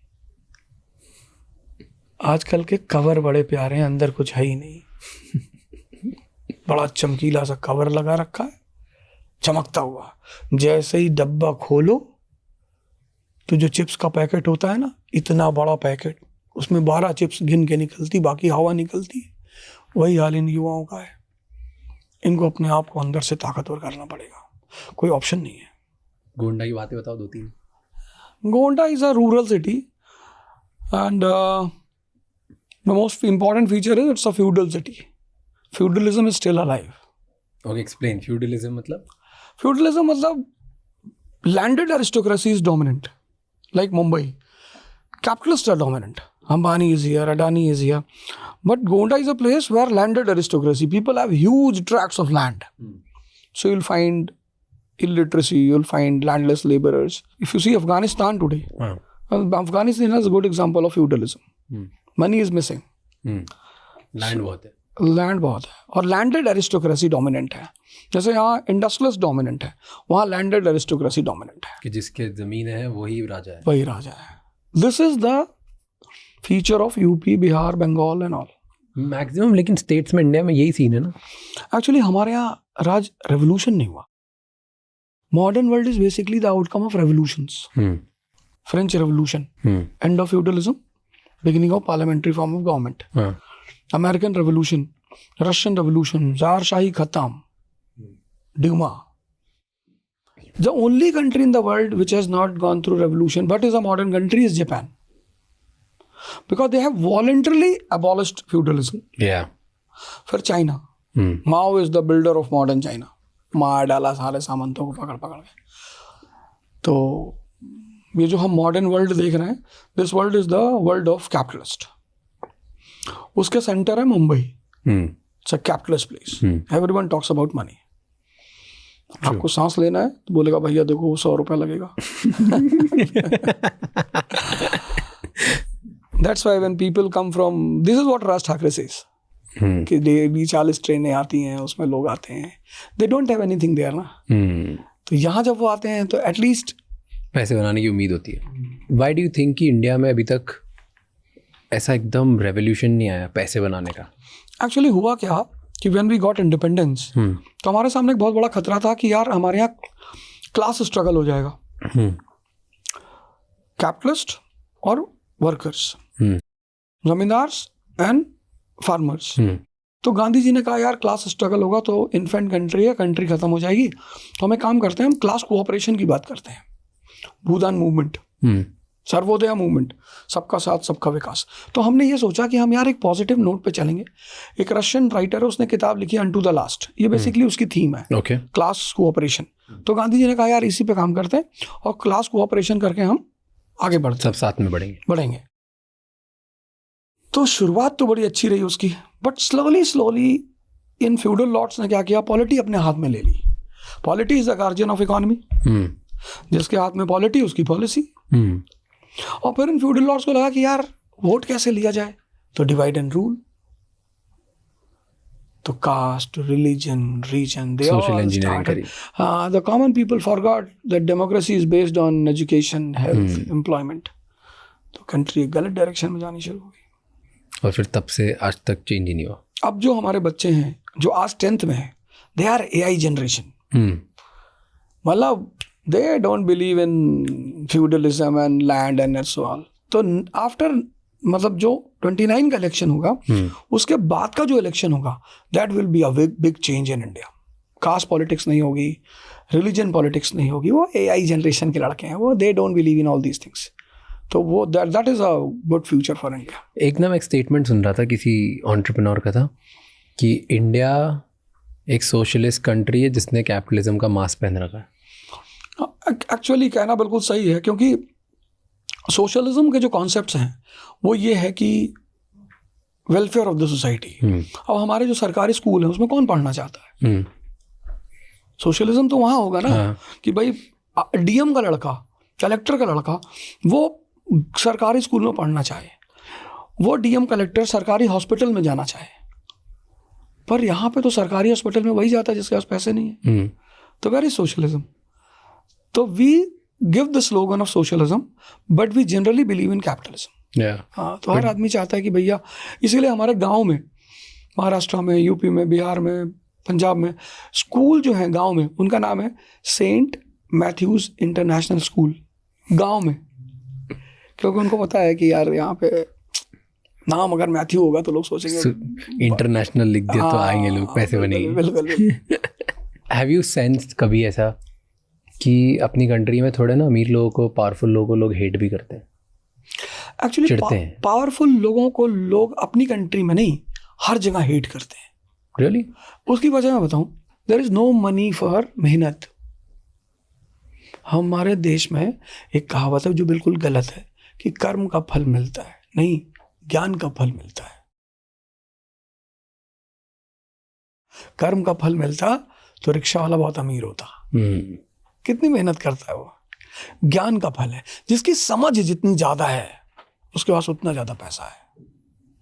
आजकल के कवर बड़े प्यारे हैं, अंदर कुछ है ही नहीं। बड़ा चमकीला सा कवर लगा रखा है, चमकता हुआ, जैसे ही डब्बा खोलो तो जो चिप्स का पैकेट होता है ना, इतना बड़ा पैकेट, उसमें 12 चिप्स गिन के निकलती, बाकी हवा निकलती है। वही हाल इन युवाओं का है। इनको अपने आप को अंदर से ताकतवर करना पड़ेगा, कोई ऑप्शन नहीं है। गोंडा की बातें बताओ 2-3। Gonda is a rural city and the most important feature is it's a feudal city. Feudalism is still alive. Okay, explain. Feudalism मतलब? Feudalism मतलब landed aristocracy is dominant. Like Mumbai, capitalists are dominant. Ambani is here, Adani is here. But Gonda is a place where landed aristocracy, people have huge tracts of land. So you'll find illiteracy, you'll find landless laborers. If you see Afghanistan today, Afghanistan is a good example of feudalism. Money is missing, land बहुत है, लैंड बहुत है, और लैंडेड एरिस्टोक्रेसी डोमिनेंट है। जैसे यहाँ इंडस्ट्रियलिस्ट डोमिनेंट है, वहाँ लैंडेड एरिस्टोक्रेसी डोमिनेंट है, कि जिसके जमीन है वही राजा है, वही राजा है। This is the feature of UP, Bihar, Bengal and all maximum. लेकिन स्टेट्स में, इंडिया में यही सीन है ना। एक्चुअली हमारे यहाँ राज रेवोल्यूशन नहीं हुआ। Modern world is basically the outcome of revolutions. French revolution, end of feudalism, beginning of parliamentary form of government. American Revolution, Russian Revolution, Tsar Shahi Khatam, Duma. The only country in the world which has not gone through revolution but is a modern country is Japan. Because they have voluntarily abolished feudalism. Yeah. फिर China. Mao is the builder of modern China. मार डाला सारे सामंतों को पकड़ पकड़ के। तो ये जो हम मॉडर्न वर्ल्ड देख रहे हैं, this world is the world of capitalist. उसके सेंटर है Mumbai, it's a capitalist place, everyone talks about money. आपको सांस लेना है तो बोलेगा भैया देखो 100 रुपया लगेगा। That's why when people come from, this is what Raj Thackeray says, कि डेली 40 ट्रेनें आती हैं, उसमें लोग आते हैं, they don't have anything there ना। तो यहाँ जब वो आते हैं तो एटलीस्ट पैसे बनाने की उम्मीद होती है। वाई डू यू थिंक कि इंडिया में अभी तक ऐसा एकदम रेवोल्यूशन नहीं आया पैसे बनाने का? एक्चुअली हुआ क्या कि व्हेन वी गॉट इंडिपेंडेंस, तो हमारे सामने एक बहुत बड़ा खतरा था कि यार हमारे यहाँ क्लास स्ट्रगल हो जाएगा, कैपिटलिस्ट और वर्कर्स, जमींदार्स एंड फार्मर्स। तो गांधी जी ने कहा यार क्लास स्ट्रगल होगा तो इन्फेंट कंट्री है, कंट्री खत्म हो जाएगी, तो हमें काम करते हैं, हम क्लास कोऑपरेशन की बात करते हैं। भूदान मूवमेंट, सर्वोदय मूवमेंट, सबका साथ सबका विकास। तो हमने ये सोचा कि हम यार एक पॉजिटिव नोट पे चलेंगे। एक रशियन राइटर है, उसने किताब लिखी अनटू द लास्ट, ये बेसिकली उसकी थीम है, क्लास कोऑपरेशन। तो गांधी जी ने कहा यार इसी पे काम करते हैं और क्लास कोऑपरेशन करके हम आगे बढ़ते, सब साथ में बढ़ेंगे। तो शुरुआत तो बड़ी अच्छी रही उसकी, but slowly in feudal lords ने क्या किया, पॉलिटी अपने हाथ में ले ली। Polity is the guardian of economy, जिसके हाथ में पॉलिटी उसकी पॉलिसी। और फिर इन फ्यूडल लॉर्ड्स को लगा कि यार वोट कैसे लिया जाए, तो डिवाइड एंड रूल। तो कास्ट, रिलीजन, रीजन, दे सोशल इंजीनियरिंग करी। The common people forgot that democracy is based on education, health, employment. तो कंट्री गलत डायरेक्शन में जानी शुरू हो गई, और फिर तब से आज तक चेंज ही नहीं हुआ। अब जो हमारे बच्चे हैं जो आज 10th में है, दे आर AI जनरेशन। मतलब they don't believe in feudalism and land and so on. तो आफ्टर मतलब जो 29 का इलेक्शन होगा, उसके बाद का जो इलेक्शन होगा, that will be a big change in India. Caste politics नहीं होगी, रिलीजन पॉलिटिक्स नहीं होगी, वो AI जनरेशन के लड़के हैं, वो they don't believe in all these things. तो वो that is a good future for India. एक ना मैं एक स्टेटमेंट सुन रहा था किसी एंटरप्रेन्योर का था कि इंडिया एक सोशलिस्ट कंट्री है जिसने कैपिटलिज्म का मास्क पहन रखा है। एक्चुअली कहना बिल्कुल सही है, क्योंकि सोशलिज्म के जो कॉन्सेप्ट्स हैं वो ये है कि वेलफेयर ऑफ द सोसाइटी। अब हमारे जो सरकारी स्कूल हैं उसमें कौन पढ़ना चाहता है? सोशलिज्म तो वहाँ होगा ना कि भाई DM का लड़का, कलेक्टर का लड़का वो सरकारी स्कूल में पढ़ना चाहे, वो डीएम कलेक्टर सरकारी हॉस्पिटल में जाना चाहे, पर यहाँ पे तो सरकारी हॉस्पिटल में वही जाता है जिसके पास पैसे नहीं है। तो वेर इज सोशलिज्म? तो we give the slogan of socialism but we generally believe in capitalism. हाँ, तो हर आदमी चाहता है कि भैया, इसीलिए हमारे गांव में, महाराष्ट्र में, यूपी में, बिहार में, पंजाब में, स्कूल जो है गांव में, उनका नाम है सेंट मैथ्यूज इंटरनेशनल स्कूल, गांव में, क्योंकि उनको पता है कि यार यहाँ पे नाम अगर मैथ्यू होगा तो लोग सोचेंगे इंटरनेशनल लिख दिया तो आएंगे लोग, पैसे बनेंगे। बिल्कुल। हैव यू सेंस्ड कभी ऐसा कि अपनी कंट्री में थोड़े ना अमीर लोगों को, पावरफुल लोगों को लोग हेट भी करते हैं, एक्चुअली चिढ़ते हैं? पावरफुल लोगों को लोग अपनी कंट्री में नहीं, हर जगह हेट करते हैं। रियली? उसकी वजह मैं बताऊं, there is no money for mehnat. हमारे देश में एक कहावत है जो बिल्कुल गलत है कि कर्म का फल मिलता है, नहीं, ज्ञान का फल मिलता है। कर्म का फल मिलता तो रिक्शा वाला बहुत अमीर होता। कितनी मेहनत करता है वो। ज्ञान का फल है, जिसकी समझ जितनी ज्यादा है उसके पास उतना ज्यादा पैसा है।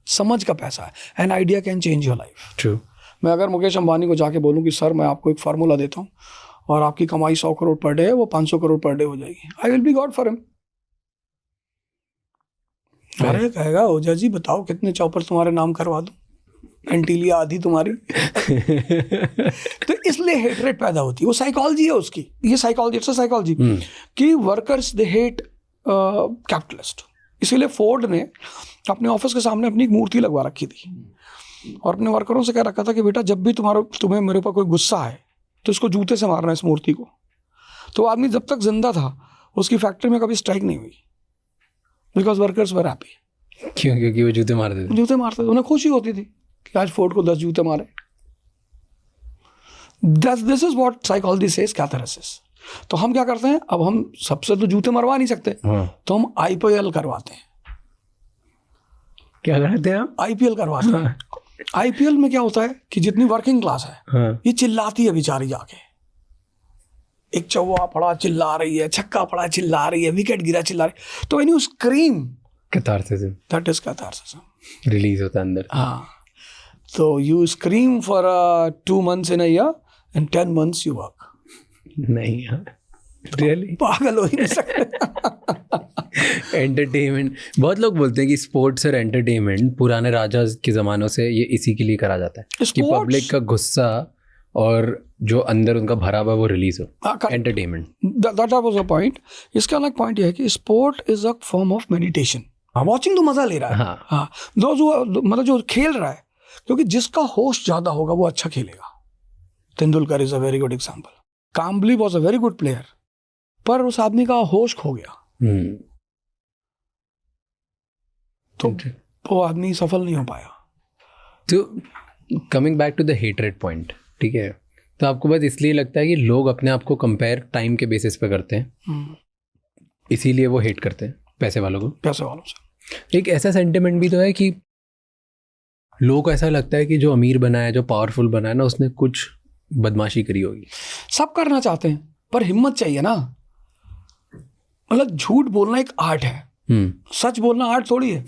समझ का पैसा है। An idea can change your life. True. मैं अगर मुकेश अंबानी को जाके बोलूं कि सर मैं आपको एक फार्मूला देता हूं और आपकी कमाई 100 करोड़ पर डे है, वो 500 करोड़ पर डे हो जाएगी, I will be God for him. अरे कहेगा ओझा जी बताओ कितने चौपर तुम्हारे नाम करवा दूं, एंटीलिया आधी तुम्हारी। तो इसलिए हेटरेट पैदा होती है, वो साइकोलॉजी है उसकी। ये साइकोलॉजी, इट्स अ साइकोलॉजी कि वर्कर्स दे हेट कैपिटलिस्ट। इसीलिए फोर्ड ने अपने ऑफिस के सामने अपनी एक मूर्ति लगवा रखी थी और अपने वर्करों से कह रखा था कि बेटा जब भी तुम्हें मेरे ऊपर कोई गुस्सा है तो इसको जूते से मारना है, इस मूर्ति को। तो आदमी जब तक जिंदा था उसकी फैक्ट्री में कभी स्ट्राइक नहीं हुई, बिकॉज वर्कर्स वर हैप्पी। क्यों? क्योंकि वो जूते मारते थे, उन्हें खुशी होती थी कि आज फोर्ड को 10 जूते मारे। This is what psychology says, catharsis. तो हम क्या करते हैं, अब हम सबसे तो जूते मरवा नहीं सकते, तो हम आईपीएल करवाते हैं। क्या करते हैं? आईपीएल करवाते हैं। आईपीएल में क्या होता है कि जितनी वर्किंग क्लास है ये चिल्लाती है बेचारी जाके, एक चौवा पड़ा चिल्ला रही है, छक्का पड़ा चिल्ला रही है, विकेट गिरा चिल्ला रही है। तो when you scream, catharsis, that is catharsis, release होता है अंदर। हाँ, तो you scream for 2 months in a year and 10 months you work. नहीं यार, रियली पागल हो ही नहीं सकते। एंटरटेनमेंट, बहुत लोग बोलते हैं कि स्पोर्ट्स और एंटरटेनमेंट पुराने राजा के ज़मानों से ये इसी के लिए करा जाता है कि पब्लिक का गुस्सा और जो अंदर उनका भरा हुआ वो रिलीज हो। Entertainment, that was a point. इसका अलग पॉइंट ये है कि sport is a form of meditation. Watching तो मजा ले रहा है, हाँ, मतलब जो खेल रहा है, क्योंकि जिसका होश ज्यादा होगा वो अच्छा खेलेगा। Tendulkar is a very good example. Kambli was a very good player, पर उस आदमी का होश खो गया तो वो आदमी सफल नहीं हो पाया। तो coming back to the hatred point, ठीक है, तो आपको बस इसलिए लगता है कि लोग अपने आप को कंपेयर टाइम के बेसिस पे करते हैं, इसीलिए वो हेट करते हैं पैसे वालों को, पैसे वालों से। एक ऐसा सेंटिमेंट भी तो है कि लोगों को ऐसा लगता है कि जो अमीर बना है, जो पावरफुल बना है ना, उसने कुछ बदमाशी करी होगी। सब करना चाहते हैं पर हिम्मत चाहिए ना। मतलब झूठ बोलना एक आर्ट है, सच बोलना आर्ट थोड़ी है।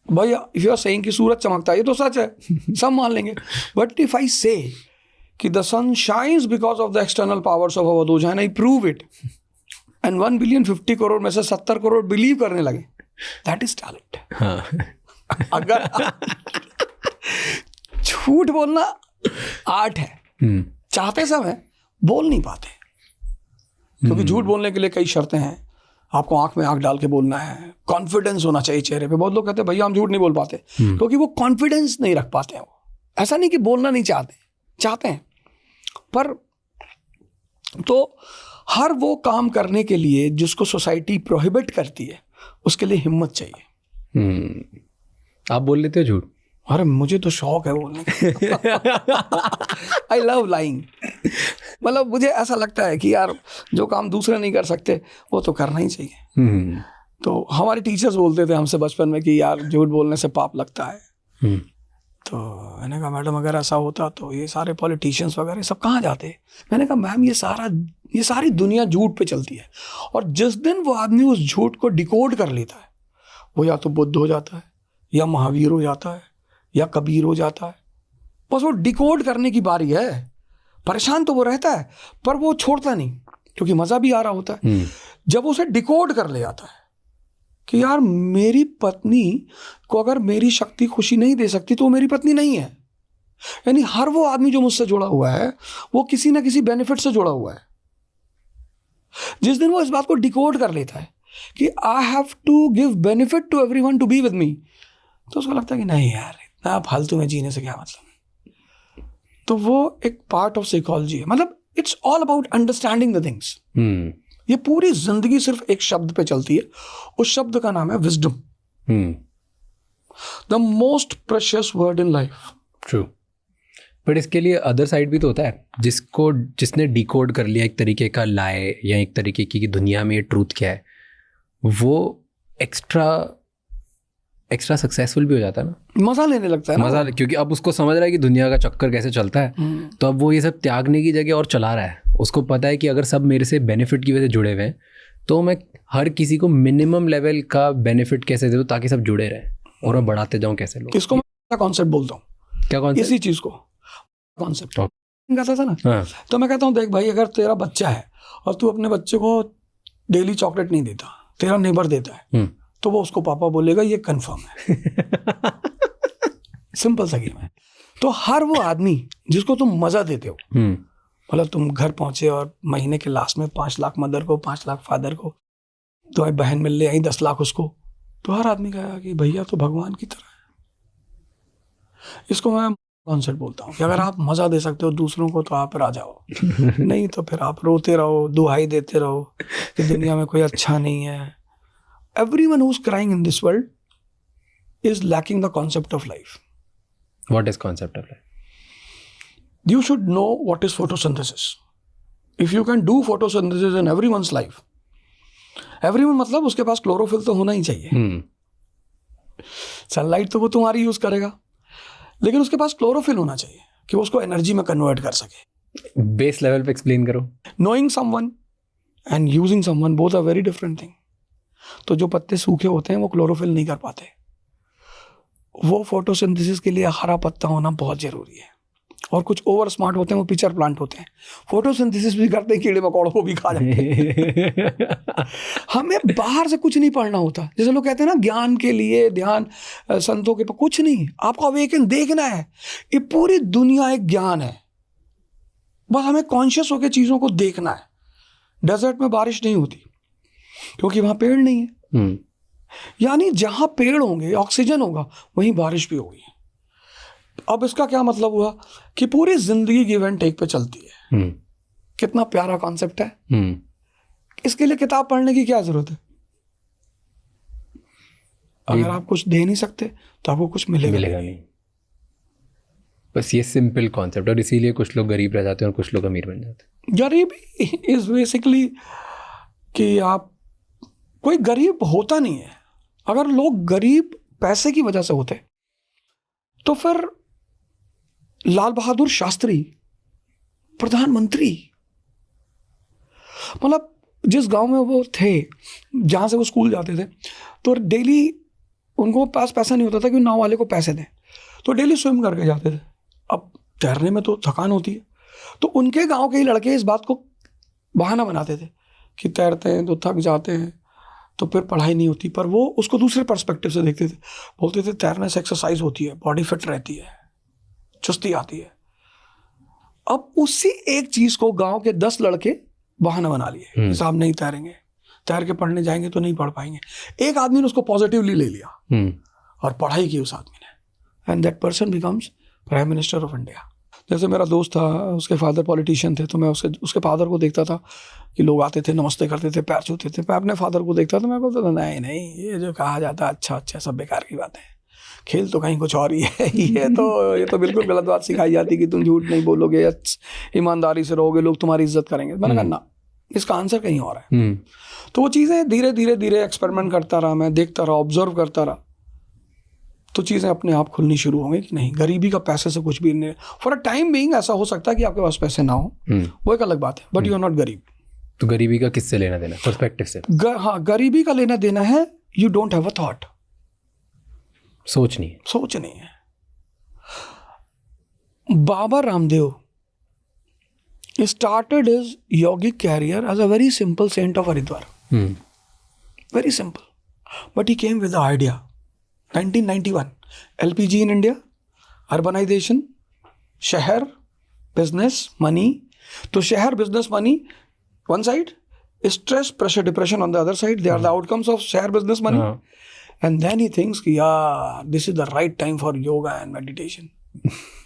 भाई इफ यू आर सेइंग कि सूरज चमकता है, ये तो सच है, सब मान लेंगे। But if I say that the sun shines because of the external powers of our those and I prove it, and 1 billion 50 crore में से 70 करोड़ बिलीव करने लगे, दैट इज टैलेंट। अगर झूठ बोलना आर्ट है, चाहते सब है, बोल नहीं पाते, क्योंकि झूठ बोलने के लिए कई शर्तें हैं। आपको आंख में आंख डाल के बोलना है, कॉन्फिडेंस होना चाहिए चेहरे पे। बहुत लोग कहते हैं भैया हम झूठ नहीं बोल पाते, क्योंकि वो कॉन्फिडेंस नहीं रख पाते हैं। वो ऐसा नहीं कि बोलना नहीं चाहते, चाहते हैं, पर तो हर वो काम करने के लिए जिसको सोसाइटी प्रोहिबिट करती है, उसके लिए हिम्मत चाहिए। आप बोल लेते हो झूठ? अरे मुझे तो शौक है बोलने का। I love lying. मतलब मुझे ऐसा लगता है कि यार जो काम दूसरे नहीं कर सकते वो तो करना ही चाहिए। तो हमारे टीचर्स बोलते थे हमसे बचपन में कि यार झूठ बोलने से पाप लगता है। तो मैंने कहा मैडम अगर ऐसा होता तो ये सारे पॉलिटिशियंस वगैरह सब कहाँ जाते। मैंने कहा मैम ये सारी दुनिया झूठ पे चलती है, और जिस दिन वो आदमी उस झूठ को डिकोड कर लेता है, वो या तो बुद्ध हो जाता है, या महावीर हो जाता है या कबीर हो जाता है। बस वो डिकोड करने की बारी है। परेशान तो वो रहता है पर वो छोड़ता नहीं, क्योंकि मज़ा भी आ रहा होता है। जब उसे डिकोड कर ले जाता है कि यार मेरी पत्नी को अगर मेरी शक्ति खुशी नहीं दे सकती तो वो मेरी पत्नी नहीं है। यानी हर वो आदमी जो मुझसे जुड़ा हुआ है वो किसी ना किसी बेनिफिट से जुड़ा हुआ है। जिस दिन वो इस बात को डिकोड कर लेता है कि I have to give benefit to everyone to be with me, तो उसको लगता है कि नहीं यार इतना फालतू में जीने से क्या मतलब। तो वो एक पार्ट ऑफ साइकोलॉजी है। मतलब it's all about understanding the things. ये पूरी जिंदगी सिर्फ एक शब्द पे चलती है, उस शब्द का नाम है wisdom, the most precious word in life. True. But इसके लिए अदर साइड भी तो होता है, जिसने डिकोड कर लिया एक तरीके का लाए या एक तरीके की दुनिया में ये ट्रूथ क्या है, वो एक्स्ट्रा सक्सेसफुल भी हो जाता है ना, मजा लेने लगता है ना मजा, क्योंकि अब उसको समझ रहा है कि दुनिया का चक्कर कैसे चलता है। तो अब वो ये सब त्यागने की जगह और चला रहा है। उसको पता है कि अगर सब मेरे से बेनिफिट की वजह से जुड़े हुए हैं तो मैं हर किसी को मिनिमम लेवल का बेनिफिट कैसे दे दूँ ताकि सब जुड़े रहें और मैं बढ़ाते जाऊँ कैसे लोग। इसको मैं कॉन्सेप्ट बोलता हूँ। क्या कॉन्सेप्ट? इसी चीज को कॉन्सेप्ट कहता था ना। हाँ। तो मैं कहता हूँ देख भाई, अगर तेरा बच्चा है और तू अपने बच्चे को डेली चॉकलेट नहीं देता, तेरा नेबर देता है, तो वो उसको पापा बोलेगा ये कंफर्म है। सिंपल सा गेम है। तो हर वो आदमी जिसको तुम मजा देते हो, मतलब तुम घर पहुंचे और महीने के लास्ट में 5 लाख मदर को, 5 लाख फादर को, तो बहन मिल ले आई 10 लाख उसको, तो हर आदमी कहेगा कि भैया तो भगवान की तरह है। इसको मैं कॉन्सेप्ट बोलता हूँ कि अगर आप मजा दे सकते हो दूसरों को तो आप राजा हो, नहीं तो फिर आप रोते रहो, दुहाई देते रहो कि दुनिया में कोई अच्छा नहीं है। Everyone who's crying in this world is lacking the concept of life. What is concept of life? You should know what is photosynthesis. If you can do photosynthesis in everyone's life, everyone मतलब उसके पास क्लोरोफिल तो होना ही चाहिए। सनलाइट तो वो तुम्हारी यूज करेगा, लेकिन उसके पास क्लोरोफिल होना चाहिए कि वो उसको एनर्जी में कन्वर्ट कर सके। बेस लेवल पे एक्सप्लेन करो। Knowing someone and using someone both are very different thing. तो जो पत्ते सूखे होते हैं वो क्लोरोफिल नहीं कर पाते, वो फोटोसिंथेसिस के लिए हरा पत्ता होना बहुत जरूरी है। और कुछ ओवर स्मार्ट होते हैं वो पिचर प्लांट होते हैं, फोटोसिंथेसिस भी करते हैं, कीड़े मकोड़ों को भी खा जाते हैं। हमें बाहर से कुछ नहीं पढ़ना होता। जैसे लोग कहते हैं ना ज्ञान के लिए ध्यान संतों के, कुछ नहीं, आपको अवेकन देखना है। ये पूरी दुनिया एक ज्ञान है, बस हमें कॉन्शियस होकर चीजों को देखना है। डेजर्ट में बारिश नहीं होती क्योंकि वहां पेड़ नहीं है, यानी जहां पेड़ होंगे ऑक्सीजन होगा वहीं बारिश भी होगी। अब इसका क्या मतलब हुआ कि पूरी जिंदगी गिव एंड टेक पे चलती है। कितना प्यारा कॉन्सेप्ट है। इसके लिए किताब पढ़ने की क्या जरूरत है? अगर आप कुछ दे नहीं सकते तो आपको कुछ मिलेगा नहीं। बस ये सिंपल कॉन्सेप्ट, और इसीलिए कुछ लोग गरीब रह जाते हैं और कुछ लोग अमीर बन जाते हैं। गरीबी इज बेसिकली कि आप, कोई गरीब होता नहीं है। अगर लोग गरीब पैसे की वजह से होते तो फिर लाल बहादुर शास्त्री प्रधानमंत्री, मतलब जिस गांव में वो थे, जहां से वो स्कूल जाते थे, तो डेली उनको पास पैसा नहीं होता था कि नाव वाले को पैसे दें, तो डेली स्विम करके जाते थे। अब तैरने में तो थकान होती है, तो उनके गांव के ही लड़के इस बात को बहाना बनाते थे कि तैरते हैं तो थक जाते हैं तो फिर पढ़ाई नहीं होती। पर वो उसको दूसरे पर्सपेक्टिव से देखते थे, बोलते थे तैरने से एक्सरसाइज होती है, बॉडी फिट रहती है, चुस्ती आती है। अब उसी एक चीज को गांव के 10 लड़के बहाना बना लिए, साहब नहीं तैरेंगे, तैर के पढ़ने जाएंगे तो नहीं पढ़ पाएंगे। एक आदमी ने उसको पॉजिटिवली ले लिया और पढ़ाई की उस आदमी ने, and that person becomes prime minister of India. जैसे मेरा दोस्त था, उसके फादर पॉलिटिशियन थे, तो मैं उसके फादर को देखता था कि लोग आते थे, नमस्ते करते थे, पैर छूते थे। मैं अपने फादर को देखता था, मैं बोलता था नहीं ये जो कहा जाता है अच्छा सब बेकार की बात है, खेल तो कहीं कुछ और ही है। ये तो बिल्कुल गलत बात सिखाई जाती कि तुम झूठ नहीं बोलोगे, ईमानदारी से रहोगे, लोग तुम्हारी इज्जत करेंगे। मैंने कहा ना, इसका आंसर कहीं और है। तो वो चीज़ें धीरे धीरे एक्सपेरिमेंट करता रहा, मैं देखता रहा, ऑब्जर्व करता रहा, तो चीज़ें अपने आप खुलनी शुरू होंगी कि नहीं, गरीबी का पैसे से कुछ भी नहीं। फॉर अ टाइम बीइंग ऐसा हो सकता है कि आपके पास पैसे ना हो, वो एक अलग बात है, बट यू आर नॉट गरीब। तो गरीबी का किससे लेना देना? पर्सपेक्टिव से। हाँ, गरीबी का लेना देना है, you don't have a thought. सोच नहीं है। सोच नहीं है। Baba Ramdev started his yogic career as a very simple saint of Haridwar. Very simple. But he came with the idea. 1991. LPG in India. Urbanization. Shahar. Business. Money. So Shahar, business, money. One side. Stress, pressure, depression on the other side. They are the outcomes of Shahar, business, money. And then he thinks, yeah, this is the right time for yoga and meditation.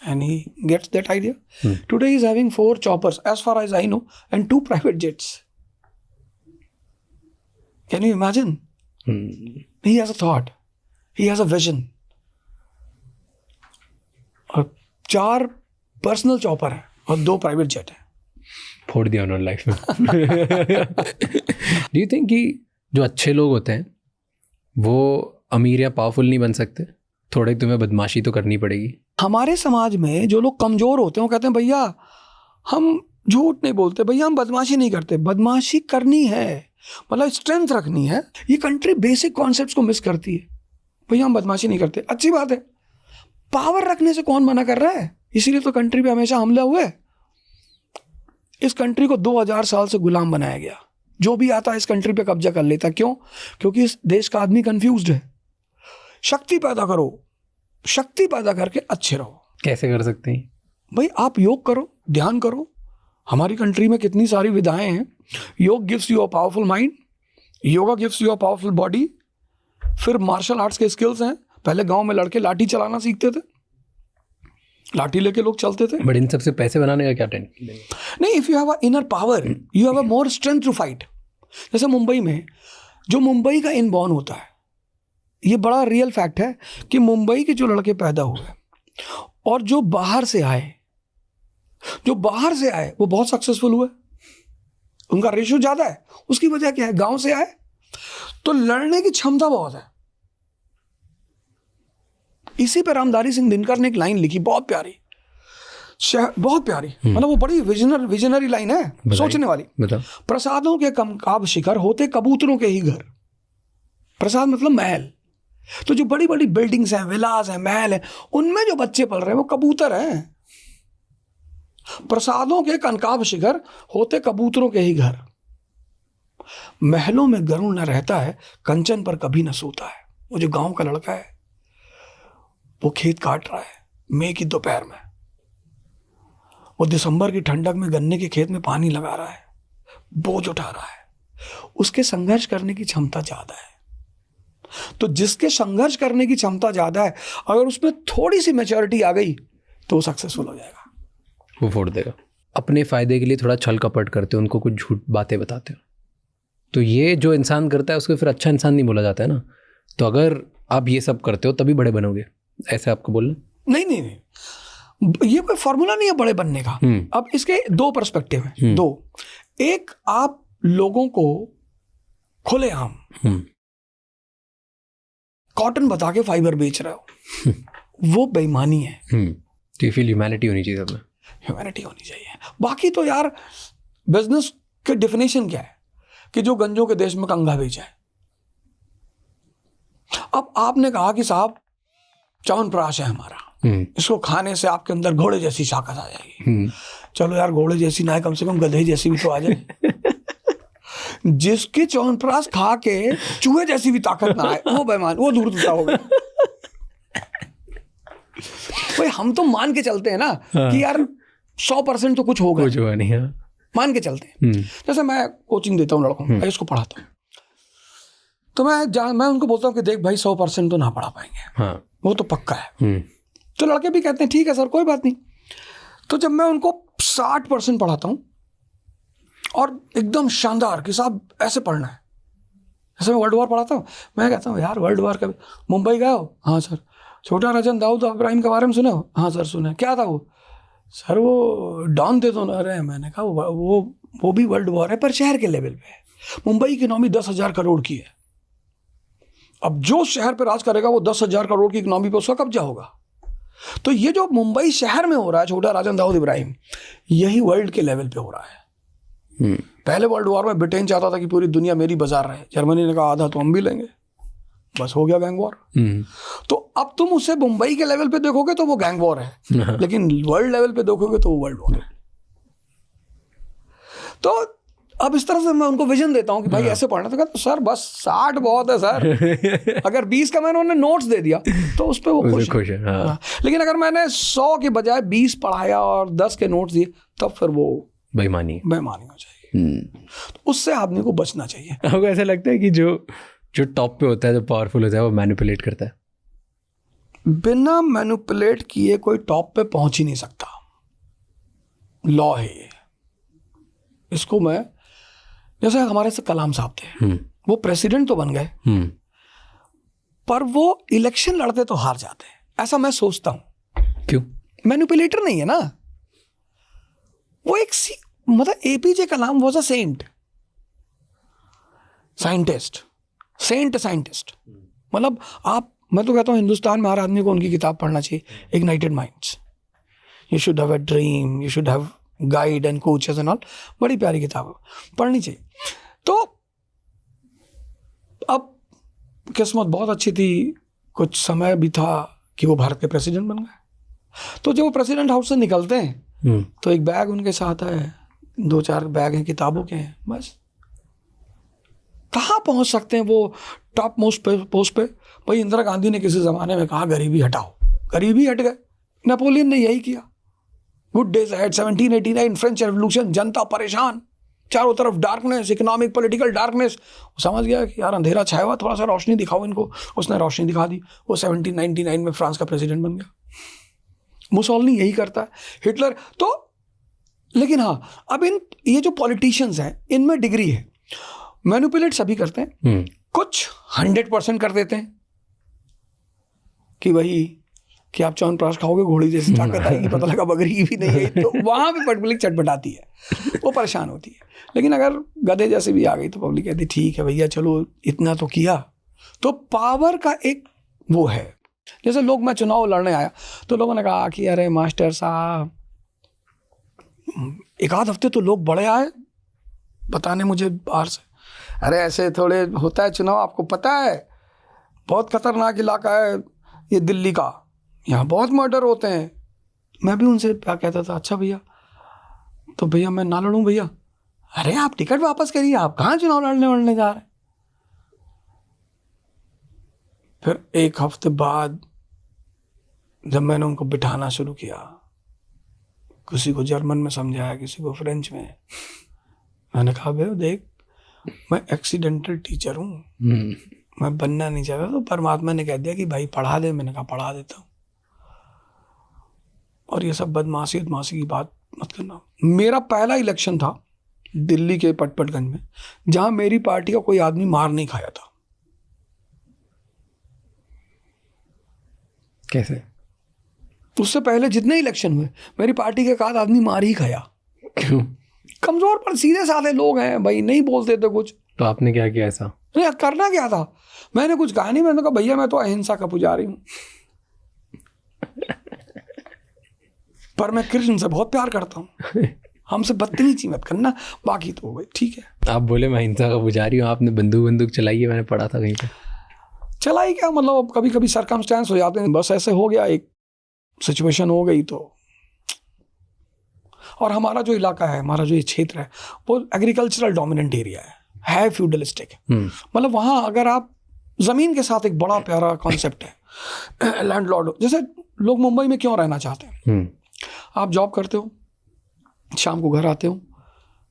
And he gets that idea. Today he is having 4 choppers, as far as I know, and 2 private jets. Can you imagine? He has a thought. He has a vision. और 4 पर्सनल चॉपर हैं और 2 प्राइवेट जेट हैं। फोड़ दिया उन्होंने लाइफ में। डू यू थिंक कि जो अच्छे लोग होते हैं वो अमीर या पावरफुल नहीं बन सकते? थोड़े तुम्हें बदमाशी तो करनी पड़ेगी। हमारे समाज में जो लोग कमज़ोर होते हैं वो कहते हैं भैया हम झूठ नहीं बोलते, भैया हम बदमाशी नहीं करते। बदमाशी करनी है, मतलब स्ट्रेंथ रखनी है। ये कंट्री बेसिक कॉन्सेप्ट्स को मिस करती है। भैया हम बदमाशी नहीं करते, अच्छी बात है। पावर रखने से कौन मना कर रहा है? इसीलिए तो कंट्री पे हमेशा हमले हुए। इस कंट्री को 2000 साल से गुलाम बनाया गया। जो भी आता है इस कंट्री पे कब्जा कर लेता। क्यों? क्योंकि इस देश का आदमी कंफ्यूज्ड है। शक्ति पैदा करो, शक्ति पैदा करके अच्छे रहो। कैसे कर सकते हैं भाई? आप योग करो, ध्यान करो। हमारी कंट्री में कितनी सारी विधाएं हैं। योग gives you a powerful mind, yoga gives you a powerful body. फिर मार्शल आर्ट्स के स्किल्स हैं। पहले गांव में लड़के लाठी चलाना सीखते थे, लाठी लेके लोग चलते थे। बट इन सबसे पैसे बनाने का क्या टेंशन? नहीं, if you have a inner power you have a more strength to fight. जैसे मुंबई में जो मुंबई का इनबॉर्न होता है, ये बड़ा रियल फैक्ट है कि मुंबई के जो लड़के पैदा हुए और जो बाहर से आए, वो बहुत सक्सेसफुल हुए। उनका रेशियो ज्यादा है। उसकी वजह क्या है? गांव से आए तो लड़ने की क्षमता बहुत है। इसी पे रामधारी सिंह दिनकर ने एक लाइन लिखी, बहुत प्यारी, बहुत प्यारी। मतलब वो बड़ी विजनरी लाइन है, सोचने वाली। प्रसादों के कमकाब शिखर होते कबूतरों के ही घर। प्रसाद मतलब महल। तो जो बड़ी बड़ी बिल्डिंग्स हैं, विलास हैं, महल हैं, उनमें जो बच्चे पल रहे हैं वो कबूतर हैं। प्रसादों के कनकाब शिखर होते कबूतरों के ही घर। महलों में गरुड़ न रहता है, कंचन पर कभी न सोता है। वो जो गांव का लड़का है वो खेत काट रहा है मई की दोपहर में, वो दिसंबर की ठंडक में गन्ने के खेत में पानी लगा रहा है, बोझ उठा रहा है। उसके संघर्ष करने की क्षमता ज्यादा है। तो जिसके संघर्ष करने की क्षमता ज्यादा है, अगर उसमें थोड़ी सी मैच्योरिटी आ गई तो वो सक्सेसफुल हो जाएगा, वो फोड़ देगा। अपने फायदे के लिए थोड़ा छल कपट करते हो, उनको कुछ झूठ बातें बताते हो, तो ये जो इंसान करता है उसको फिर अच्छा इंसान नहीं बोला जाता है ना। तो अगर आप ये सब करते हो तभी बड़े बनोगे, ऐसे आपको बोलना? नहीं, ये कोई फॉर्मूला नहीं है बड़े बनने का। अब इसके 2 पर्सपेक्टिव हैं। 2, एक, आप लोगों को खुलेआम कॉटन बता के फाइबर बेच रहे हो, वो बेईमानी है। तो फील ह्यूमैनिटी होनी चाहिए, सब में ह्यूमैनिटी होनी चाहिए। बाकी तो यार बिजनेस के डेफिनेशन क्या है कि जो गंजों के देश में कंघा बेचा है। अब आपने कहा कि साहब च्यवनप्राश है हमारा, इसको खाने से आपके अंदर घोड़े जैसी ताकत आ जाएगी। चलो यार, घोड़े जैसी ना, कम से कम गधे जैसी भी तो आ जाए। जिसके च्यवनप्राश खा के चूहे जैसी भी ताकत ना आए, वो बेईमान, वो धूर्तता हो गई। भाई हम तो मान के चलते हैं ना कि यार 100% तो कुछ होगा, कुछ हुआ नहीं है, मान के चलते हैं। जैसे मैं कोचिंग देता हूँ लड़कों को, इसको पढ़ाता हूँ, तो मैं उनको बोलता हूँ कि देख भाई 100% तो ना पढ़ा पाएंगे, वो तो पक्का है। तो लड़के भी कहते हैं ठीक है सर, कोई बात नहीं। तो जब मैं उनको 60% पढ़ाता हूँ और एकदम शानदार कि साहब ऐसे पढ़ना है, जैसे मैं वर्ल्ड वॉर पढ़ाता हूँ, मैं कहता हूँ यार वर्ल्ड वॉर कभी मुंबई गए हो? हाँ सर। छोटा राजन दाऊद इब्राहिम के बारे में सुने हो? हाँ सर सुने। क्या था वो? सर वो डॉन थे तो ना रहे। मैंने कहा वो भी वर्ल्ड वॉर है पर शहर के लेवल पे। मुंबई की इकोनॉमी 10,000 करोड़ की है। अब जो शहर पे राज करेगा वो 10,000 करोड़ की इकोनॉमी पे उसका कब्जा होगा। तो ये जो मुंबई शहर में हो रहा है छोटा राजन दाऊद इब्राहिम, यही वर्ल्ड के लेवल पे हो रहा है। पहले वर्ल्ड वॉर में ब्रिटेन चाहता था कि पूरी दुनिया मेरी बाजार रहे, जर्मनी ने कहा आधा तो हम भी लेंगे, बस हो गया गैंग वॉर। तो अब तुम उसे मुंबई के लेवल पे देखोगे तो वो गैंग वॉर है, लेकिन वर्ल्ड लेवल पे देखोगे तो वो वर्ल्ड वॉर है। तो अब इस तरह से मैं उनको विजन देता हूं कि भाई ऐसे पढ़ना, तो कहते सर बस 60 बहुत है सर। अगर 20 का मैंने उन्हें नोट्स दे दिया तो उस पर वो खुश है। हाँ। लेकिन अगर मैंने 100 के बजाय 20 पढ़ाया और 10 के नोट्स दिए, तब फिर वो बेईमानी हो जाएगी। तो उससे आदमी को बचना चाहिए। आपको ऐसा लगता है कि जो टॉप पे होता है, जो पावरफुल होता है, वो मैनिपुलेट करता है? बिना मैनिपुलेट किए कोई टॉप पे पहुंच ही नहीं सकता, लॉ है ये। इसको मैं, जैसे हमारे से कलाम साहब थे, वो प्रेसिडेंट तो बन गए, पर वो इलेक्शन लड़ते तो हार जाते हैं, ऐसा मैं सोचता हूं। क्यों? मैनिपुलेटर नहीं है ना वो। एक मतलब APJ Kalam was a scientist. मतलब मैं तो कहता हूं हिंदुस्तान में हर आदमी को उनकी किताब पढ़ना चाहिए, ignited minds. You should have a dream, you should have guide and coaches and all. बड़ी प्यारी किताब है, पढ़नी चाहिए। तो अब किस्मत बहुत अच्छी थी, कुछ समय भी था कि वो भारत के प्रेसिडेंट बन गए। तो जब वो प्रेसिडेंट हाउस से निकलते हैं तो एक बैग उनके साथ है, 2-4 बैग हैं किताबों के हैं, बस। कहाँ पहुंच सकते हैं वो टॉप मोस्ट पोस्ट पे? भाई इंदिरा गांधी ने किसी ज़माने में कहा गरीबी हटाओ, गरीबी हट गए। नेपोलियन ने यही किया। Good days ahead, 1789, French revolution, जनता परेशान, चारों तरफ डार्कनेस, इकोनॉमिक पॉलिटिकल डार्कनेस। समझ गया कि यार अंधेरा छाया हुआ, थोड़ा सा रोशनी दिखाओ इनको। उसने रोशनी दिखा दी, वो 1799 में फ्रांस का प्रेसिडेंट बन गया। मुसोलिनी यही करता है, हिटलर तो। लेकिन हाँ, अब ये जो पॉलिटिशियंस हैं, इनमें डिग्री है। मैनिपुलेट सभी करते हैं, कुछ 100% कर देते हैं कि वही कि आप च्यवनप्राश खाओगे घोड़ी जैसी ताकत आएगी, पता लगा बकरी भी नहीं है, तो वहां पे पब्लिक चटपटाती है, वो परेशान होती है। लेकिन अगर गधे जैसे भी आ गई तो पब्लिक कहती ठीक है भैया चलो इतना तो किया। तो पावर का एक वो है। जैसे लोग, मैं चुनाव लड़ने आया तो लोगों ने कहा कि अरे मास्टर साहब, एक आध हफ्ते तो लोग बड़े आए बताने मुझे बाहर से, अरे ऐसे थोड़े होता है चुनाव, आपको पता है बहुत खतरनाक इलाका है ये दिल्ली का, यहाँ बहुत मर्डर होते हैं। मैं भी उनसे क्या कहता था, अच्छा भैया तो भैया मैं ना लड़ूं भैया। अरे आप टिकट वापस करिए, आप कहाँ चुनाव लड़ने जा रहे हैं। फिर एक हफ्ते बाद जब मैंने उनको बिठाना शुरू किया, किसी को जर्मन में समझाया, किसी को फ्रेंच में, मैंने कहा भैया देख मैं एक्सीडेंटल टीचर हूँ, मैं बनना नहीं चाहता, तो परमात्मा ने कह दिया कि भाई पढ़ा दे। मैंने कहा पढ़ा देता हूँ, और ये सब बदमाशी की बात मत करना। मेरा पहला इलेक्शन था दिल्ली के पटपटगंज में, जहां मेरी पार्टी का कोई आदमी मार नहीं खाया था। कैसे? उससे पहले जितने इलेक्शन हुए मेरी पार्टी के एक आध आदमी मार ही खाया। क्यों? कमजोर पर सीधे साधे लोग हैं भाई, नहीं बोलते थे कुछ। तो आपने क्या किया ऐसा? नहीं, करना क्या था, मैंने कुछ कहा नहीं। मैंने कहा भैया मैं तो अहिंसा का पुजारी हूँ, पर मैं कृष्ण से बहुत प्यार करता हूँ, हमसे बदतमीजी मत करना, बाकी तो भाई ठीक है। आप बोले मैं हिंसा का पुजारी हूँ, आपने बंदूक चलाई है, मैंने पढ़ा था कहीं पे। चलाई क्या, मतलब अब कभी कभी सरकमस्टेंस हो जाते हैं, बस ऐसे हो गया, एक सिचुएशन हो गई तो। और हमारा जो इलाका है, हमारा जो ये क्षेत्र है, वो एग्रीकल्चरल डोमिनेंट एरिया है फ्यूडलिस्टिक। मतलब वहाँ अगर आप ज़मीन के साथ, एक बड़ा प्यारा कॉन्सेप्ट है लैंडलॉर्ड। जैसे लोग मुंबई में क्यों रहना चाहते हैं, आप जॉब करते हो, शाम को घर आते हो,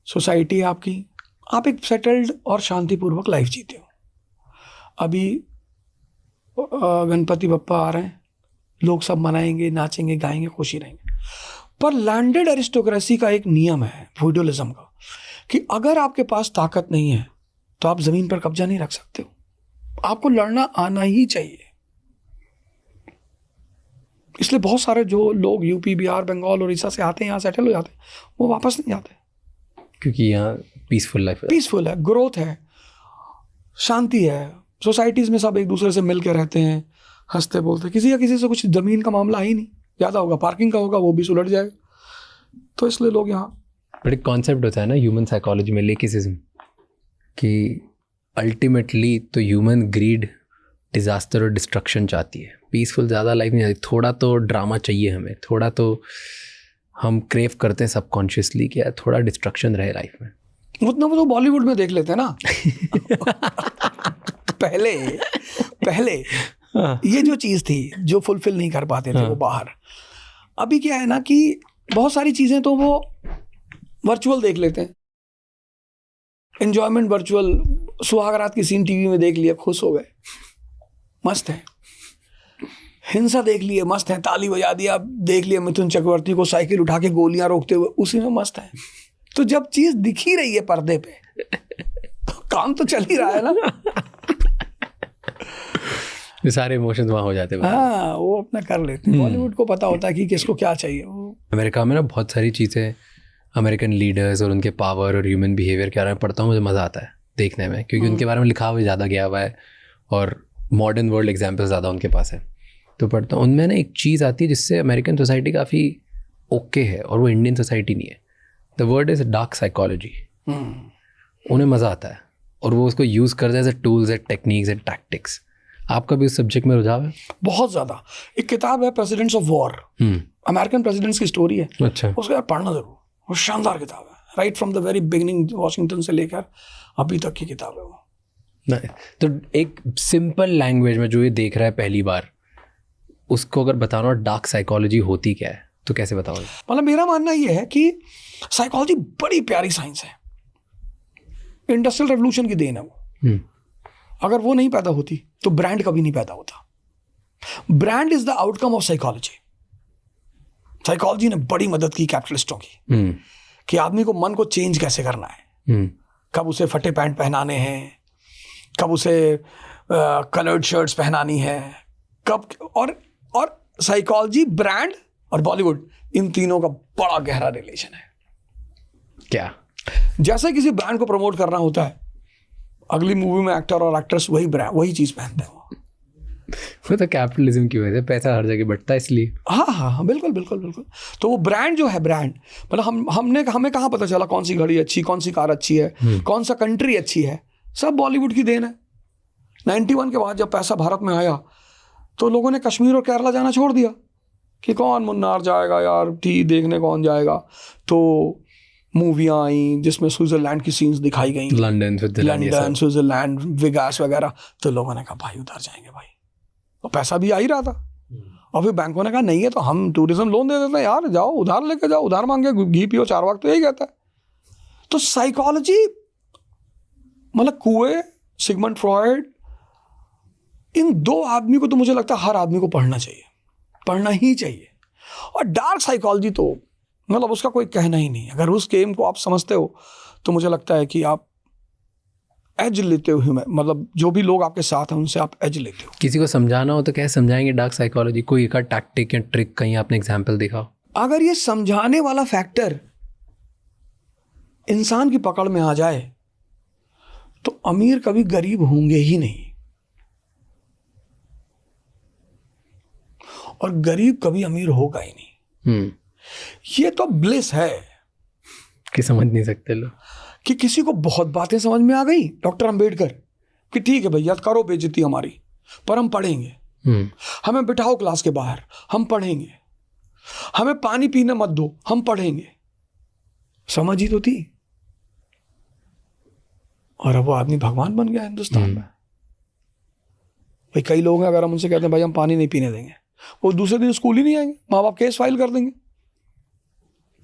सोसाइटी है आपकी, आप एक सेटल्ड और शांतिपूर्वक लाइफ जीते हो। अभी गणपति बप्पा आ रहे हैं, लोग सब मनाएंगे, नाचेंगे, गाएंगे, खुशी रहेंगे। पर लैंडेड एरिस्टोक्रेसी का एक नियम है फ्यूडलिज्म का, कि अगर आपके पास ताकत नहीं है तो आप जमीन पर कब्जा नहीं रख सकते हो, आपको लड़ना आना ही चाहिए। इसलिए बहुत सारे जो लोग यूपी, बिहार, बंगाल, उड़ीसा से आते हैं, यहाँ सेटल हो जाते हैं, वो वापस नहीं जाते, क्योंकि यहाँ पीसफुल लाइफ है, पीसफुल है, ग्रोथ है, शांति है, सोसाइटीज़ में सब एक दूसरे से मिल के रहते हैं, हंसते बोलते। किसी या किसी से कुछ ज़मीन का मामला ही नहीं, ज़्यादा होगा पार्किंग का होगा, वो भी सुलझ जाएगा। तो इसलिए लोग यहाँ, बट एक कॉन्सेप्ट होता है ना ह्यूमन साइकोलॉजी में, लेकिसिज्म, कि अल्टीमेटली तो ह्यूमन ग्रीड डिज़ास्टर और डिस्ट्रक्शन चाहती है, पीसफुल ज़्यादा लाइफ नहीं चाहती। थोड़ा तो ड्रामा चाहिए हमें, थोड़ा तो हम क्रेव करते हैं सबकॉन्शियसली कि यार थोड़ा डिस्ट्रक्शन रहे लाइफ में। उतना वो तो बॉलीवुड में देख लेते हैं ना। पहले ये जो चीज़ थी जो फुलफिल नहीं कर पाते थे वो बाहर। अभी क्या है ना कि बहुत सारी चीज़ें तो वो वर्चुअल देख लेते हैं, एंजॉयमेंट वर्चुअल। सुहागरात की सीन टीवी में देख लिया, खुश हो गए, मस्त है। हिंसा देख लिए, मस्त है, ताली बजा दिया, देख लिया मिथुन चक्रवर्ती को साइकिल उठा के गोलियां रोकते हुए, उसी में मस्त है। तो जब चीज दिख ही रही है पर्दे पे तो काम तो चल ही रहा है ना। सारे इमोशंस वहाँ हो जाते हैं। हाँ, वो अपना कर लेते हैं। बॉलीवुड को पता होता है कि किसको क्या चाहिए। अमेरिका में ना बहुत सारी चीज़ें, अमेरिकन लीडर्स और उनके पावर और ह्यूमन बिहेवियर के बारे में पढ़ता हूँ, मुझे मज़ा आता है देखने में, क्योंकि उनके बारे में लिखा हुआ ज़्यादा गया हुआ है और मॉडर्न वर्ल्ड एग्जाम्पल ज़्यादा उनके पास है। तो पढ़ता हूँ, उनमें ना एक चीज़ आती है जिससे अमेरिकन सोसाइटी काफ़ी ओके है और वो इंडियन सोसाइटी नहीं है। The word is dark psychology. उन्हें मज़ा आता है और वो उसको यूज़ करते हैं as a tools, as techniques, as tactics. आपका भी उस सब्जेक्ट में रुझाव है? बहुत ज़्यादा। एक किताब है presidents of war, American presidents की स्टोरी है। अच्छा, उसको यार पढ़ना जरूर, वो शानदार किताब है। Right from the very beginning, Washington से लेकर अभी तक की किताब है वो। नहीं तो एक सिंपल लैंग्वेज में जो ये देख रहा है पहली बार, उसको अगर बताना डार्क साइकोलॉजी होती क्या है तो कैसे बताओगे? मतलब मेरा मानना ये है कि साइकोलॉजी बड़ी प्यारी साइंस है, इंडस्ट्रियल रेवोल्यूशन की देन है वो। अगर वो नहीं पैदा होती तो ब्रांड कभी नहीं पैदा होता। Brand is the outcome of psychology. Psychology ने बड़ी मदद की कैपिटलिस्टों की कि आदमी को मन को चेंज कैसे करना है, कब उसे फटे पैंट पहनाने हैं, कब उसे कलर्ड शर्ट्स पहनानी है, कब। और साइकोलॉजी, ब्रांड और बॉलीवुड, इन तीनों का बड़ा गहरा रिलेशन है। क्या? जैसे किसी ब्रांड को प्रमोट करना होता है, अगली मूवी में एक्टर और एक्ट्रेस वही चीज पहनते हैं वो तो कैपिटलिज्म की वजह से पैसा हर जगह बंटता है इसलिए। हाँ, बिल्कुल। तो वो ब्रांड जो है, ब्रांड मतलब हमें कहाँ पता चला कौन सी घड़ी अच्छी, कौन सी कार अच्छी है, कौन सा कंट्री अच्छी है, सब बॉलीवुड की देन है। 91 के बाद जब पैसा भारत में आया तो लोगों ने कश्मीर और केरला जाना छोड़ दिया कि कौन मुन्नार जाएगा यार, टी देखने कौन जाएगा। तो मूवियाँ आई जिसमें स्विट्जरलैंड की सीन्स दिखाई गई, लंदन, स्विट्जरलैंड, वेगास वगैरह। तो लोगों ने कहा भाई उधर जाएंगे भाई, और पैसा भी आ ही रहा था। और फिर बैंकों ने कहा नहीं है तो हम टूरिज्म लोन दे देते हैं यार, जाओ उधार लेके जाओ, उधार मांगे घी पियो 4 वक्त, तो यही कहता है। तो साइकोलॉजी मतलब कुएं, सिगमंड फ्रॉयड, इन 2 आदमी को तो मुझे लगता है हर आदमी को पढ़ना ही चाहिए। और डार्क साइकोलॉजी तो मतलब उसका कोई कहना ही नहीं। अगर उस गेम को आप समझते हो तो मुझे लगता है कि आप एज लेते हो, मतलब जो भी लोग आपके साथ हैं उनसे आप एज लेते हो। किसी को समझाना हो तो कैसे समझाएंगे डार्क साइकोलॉजी? कोई एक टैक्टिक या ट्रिक कहीं आपने एग्जाम्पल दिखाओ। अगर ये समझाने वाला फैक्टर इंसान की पकड़ में आ जाए तो अमीर कभी गरीब होंगे ही नहीं, और गरीब कभी अमीर होगा ही नहीं। ये तो ब्लिस है कि समझ नहीं सकते लोग कि किसी को बहुत बातें समझ में आ गई, डॉक्टर अंबेडकर, कि ठीक है भैया करो बेइज्जती हमारी, पर हम पढ़ेंगे, हमें बिठाओ क्लास के बाहर, हम पढ़ेंगे, हमें पानी पीने मत दो, हम पढ़ेंगे। समझ ही तो थी। और अब वो आदमी भगवान बन गया हिंदुस्तान में। भाई कई लोग हैं, अगर हम उनसे कहते हैं भाई हम पानी नहीं पीने देंगे, वो दूसरे दिन स्कूल ही नहीं आएंगे, माँ बाप केस फाइल कर देंगे।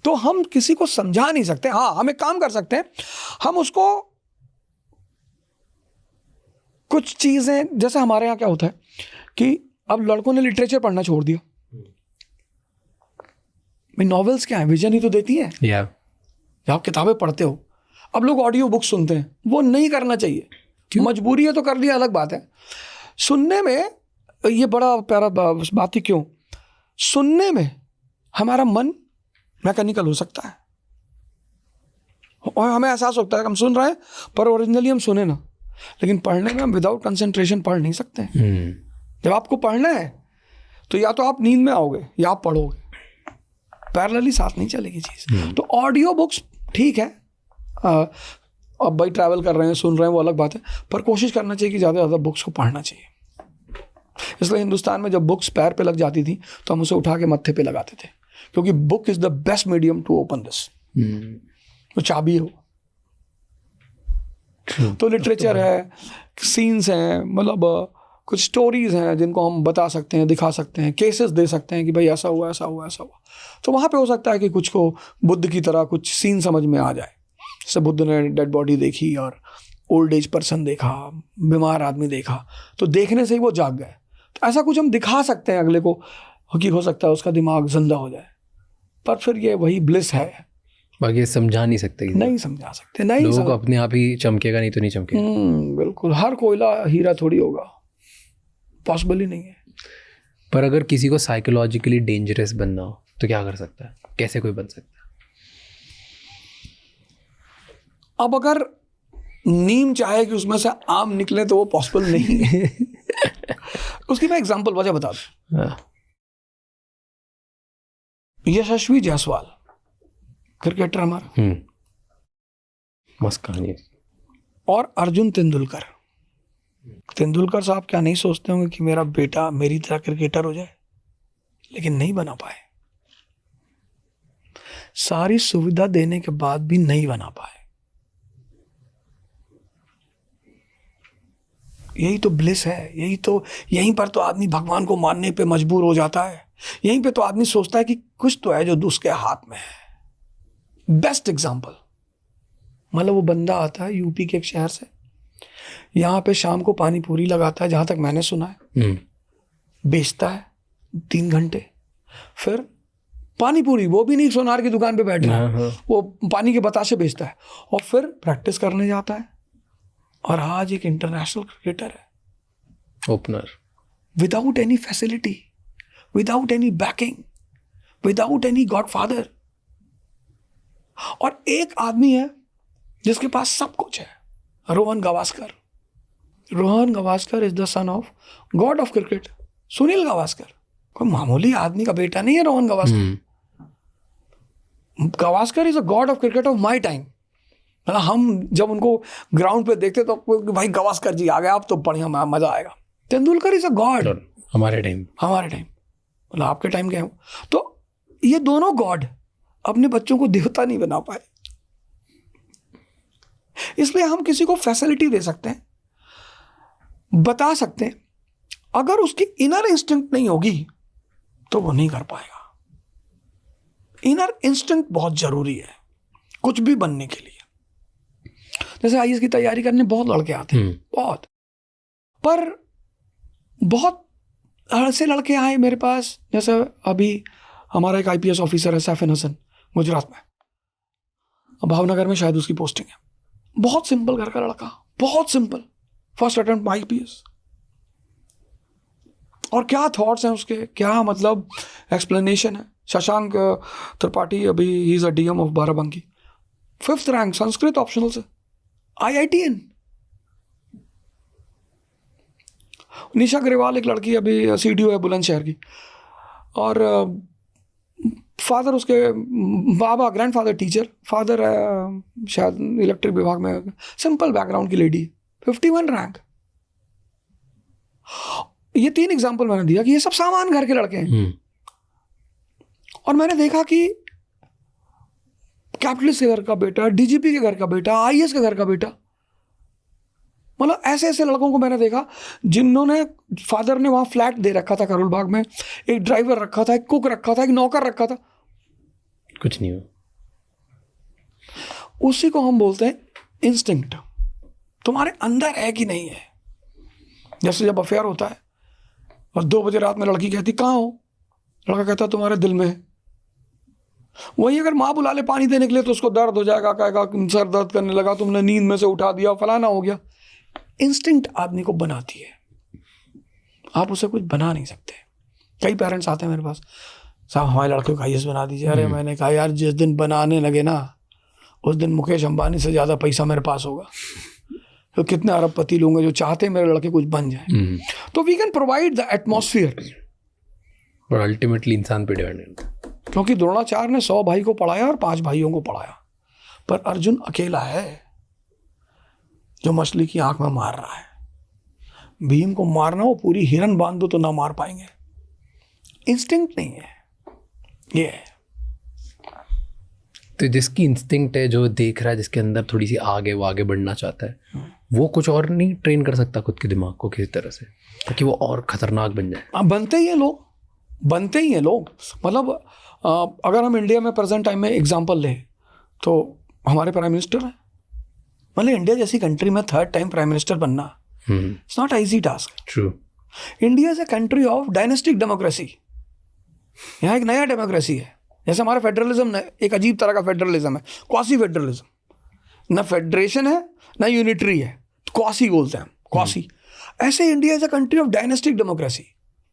तो हम किसी को समझा नहीं सकते। हाँ, हम एक काम कर सकते हैं, हम उसको कुछ चीजें, जैसे हमारे यहाँ क्या होता है कि अब लड़कों ने लिटरेचर पढ़ना छोड़ दिया। भाई नॉवेल्स क्या है, विजन ही तो देती हैं। जब आप किताबें पढ़ते हो, अब लोग ऑडियो बुक सुनते हैं, वो नहीं करना चाहिए। मजबूरी है तो कर लिया, अलग बात है। सुनने में ये बड़ा प्यारा बात ही, क्यों सुनने में हमारा मन मैकेनिकल हो सकता है और हमें एहसास होता है कि हम सुन रहे हैं, पर ओरिजिनली हम सुने ना। लेकिन पढ़ने में हम विदाउट कंसंट्रेशन पढ़ नहीं सकते। जब आपको पढ़ना है तो या तो आप नींद में आओगे या आप पढ़ोगे, पैरेलली साथ नहीं चलेगी चीज़। तो ऑडियो बुक्स ठीक है, अब भाई ट्रैवल कर रहे हैं सुन रहे हैं, वो अलग बात है, पर कोशिश करना चाहिए कि ज़्यादा से ज़्यादा बुक्स को पढ़ना चाहिए। इसलिए हिंदुस्तान में जब बुक्स पैर पे लग जाती थी तो हम उसे उठा के मत्थे पे लगाते थे, क्योंकि book is the best medium to open this. तो चाबी हो। तो लिटरेचर है, सीन्स हैं, मतलब कुछ स्टोरीज हैं जिनको हम बता सकते हैं, दिखा सकते हैं, केसेस दे सकते हैं कि भाई ऐसा हुआ, ऐसा हुआ, ऐसा हुआ। तो वहाँ पे हो सकता है कि कुछ को बुद्ध की तरह कुछ सीन समझ में आ जाए। जैसे बुद्ध ने डेड बॉडी देखी और ओल्ड एज पर्सन देखा, बीमार आदमी देखा, तो देखने से ही वो जाग गए। तो ऐसा कुछ हम दिखा सकते हैं अगले को कि हो सकता है उसका दिमाग जिंदा हो जाए, पर फिर ये वही ब्लिस है। बाकी समझा नहीं सकते, नहीं समझा सकते, नहीं लोगों को अपने आप ही चमकेगा, नहीं तो नहीं चमकेगा। बिल्कुल, हर कोयला हीरा थोड़ी होगा, पॉसिबल ही नहीं है। पर अगर किसी को साइकोलॉजिकली डेंजरस बनना हो तो क्या कर सकता है, कैसे कोई बन सकता है? अब अगर नीम चाहे कि उसमें से आम निकले तो वो पॉसिबल नहीं है। उसकी मैं एग्जांपल वजह बता दूं। यशस्वी जायसवाल क्रिकेटर हमारा, मस्त कहानी। और अर्जुन तेंदुलकर। तेंदुलकर साहब क्या नहीं सोचते होंगे कि मेरा बेटा मेरी तरह क्रिकेटर हो जाए, लेकिन नहीं बना पाए। सारी सुविधा देने के बाद भी नहीं बना पाए। यही तो ब्लिस है, यहीं पर तो आदमी भगवान को मानने पे मजबूर हो जाता है। यहीं पे तो आदमी सोचता है कि कुछ तो है जो उसके हाथ में है। बेस्ट एग्जांपल, मतलब वो बंदा आता है यूपी के एक शहर से, यहाँ पे शाम को पानी पूरी लगाता है, जहां तक मैंने सुना है, बेचता है 3 घंटे, फिर पानी पूरी, वो भी नहीं सोनार की दुकान पे बैठ रहा है, वो पानी के बताशे बेचता है, और फिर प्रैक्टिस करने जाता है, और आज एक इंटरनेशनल क्रिकेटर है, opener, without any facility, without any banking, without any godfather. और एक आदमी है जिसके पास सब कुछ है, Rohan Gavaskar. Rohan Gavaskar is the son of God of cricket, Sunil Gavaskar. कोई मामूली आदमी का बेटा नहीं है Rohan Gavaskar. Gavaskar is a God of cricket of my time. मतलब हम जब उनको ग्राउंड पे देखते तो भाई गावस्कर जी आ गए, अब तो बढ़िया मजा आएगा। तेंदुलकर इज अ गॉड हमारे टाइम, मतलब आपके टाइम के हैं। तो ये दोनों गॉड अपने बच्चों को देवता नहीं बना पाए। इसलिए हम किसी को फैसिलिटी दे सकते हैं, बता सकते हैं, अगर उसकी इनर इंस्टिंक्ट नहीं होगी तो वो नहीं कर पाएगा। इनर इंस्टिंक्ट बहुत जरूरी है कुछ भी बनने के लिए। जैसे आईएएस की तैयारी करने बहुत लड़के आते हैं, बहुत, पर बहुत ऐसे लड़के आए मेरे पास, जैसे अभी हमारा एक आईपीएस ऑफिसर है सैफिन हसन, गुजरात में, भावनगर में शायद उसकी पोस्टिंग है। बहुत सिंपल घर का लड़का, बहुत सिंपल, फर्स्ट अटेम्प्ट आईपीएस। और क्या थॉट्स हैं उसके, क्या मतलब एक्सप्लेनेशन है। शशांक त्रिपाठी, अभी he is a DM of Barabanki, 5th rank Sanskrit optional से, IITN। निशा ग्रेवाल एक लड़की अभी सीडीओ है बुलंदशहर की, और फादर उसके, बाबा ग्रैंडफादर टीचर, फादर शायद इलेक्ट्रिक विभाग में, सिंपल बैकग्राउंड की लेडी, 51 रैंक। ये 3 एग्जाम्पल मैंने दिया कि ये सब सामान्य घर के लड़के हैं। और मैंने देखा कि कैपिटलिस्ट के घर का बेटा, डीजीपी के घर का बेटा, आईएएस के घर का बेटा, मतलब ऐसे ऐसे लड़कों को मैंने देखा जिन्होंने, फादर ने वहां फ्लैट दे रखा था करोल बाग में, एक ड्राइवर रखा था, एक कुक रखा था, एक नौकर रखा था, कुछ नहीं हो। उसी को हम बोलते हैं इंस्टिंक्ट। तुम्हारे अंदर है कि नहीं है। जैसे जब अफेयर होता है और 2 बजे रात में लड़की कहती कहाँ हो, लड़का कहता तुम्हारे दिल में है। वही अगर माँ बुला ले पानी देने के लिए तो उसको दर्द हो जाएगा, कहेगा सर दर्द करने लगा, तुमने नींद में से उठा दिया, फलाना हो गया। इंस्टिंक्ट आदमी को बनाती है, आप उसे कुछ बना नहीं सकते। कई पेरेंट्स आते हैं मेरे पास, साहब हमारे लड़के को आईएएस बना दीजिए। अरे मैंने कहा यार जिस दिन बनाने लगे ना, उस दिन मुकेश अंबानी से ज़्यादा पैसा मेरे पास होगा। तो कितने अरबपति लोग हैं जो चाहते हैं मेरे लड़के कुछ बन जाए। तो we can provide the atmosphere, और अल्टीमेटली इंसान पे डिपेंडेंट। क्योंकि द्रोणाचार्य ने 100 भाई को पढ़ाया और 5 भाइयों को पढ़ाया, पर अर्जुन अकेला है जो मछली की आंख में मार रहा है। भीम को मारना हो, पूरी हिरन बांध दो तो ना मार पाएंगे। इंस्टिंक्ट नहीं है ये है। तो जिसकी इंस्टिंक्ट है, जो देख रहा है, जिसके अंदर थोड़ी सी आग है, वो आगे बढ़ना चाहता है, वो कुछ और नहीं ट्रेन कर सकता खुद के दिमाग को किसी तरह से ताकि वो और खतरनाक बन जाए? बनते ही हैं लोग, बनते ही हैं लोग। मतलब अगर हम इंडिया में प्रेजेंट टाइम में एग्जांपल लें तो हमारे प्राइम मिनिस्टर हैं। मतलब इंडिया जैसी कंट्री में 3rd टाइम प्राइम मिनिस्टर बनना it's not easy task. True. India is a country of dynastic democracy. यहाँ एक नया डेमोक्रेसी है। जैसे हमारा फेडरलिज्म एक अजीब तरह का फेडरलिज्म है, क्वासी फेडरलिज्म। ना फेडरेशन है ना यूनिटरी है, क्वासी बोलते हैं, क्वासी। ऐसे India is a country of dynastic democracy.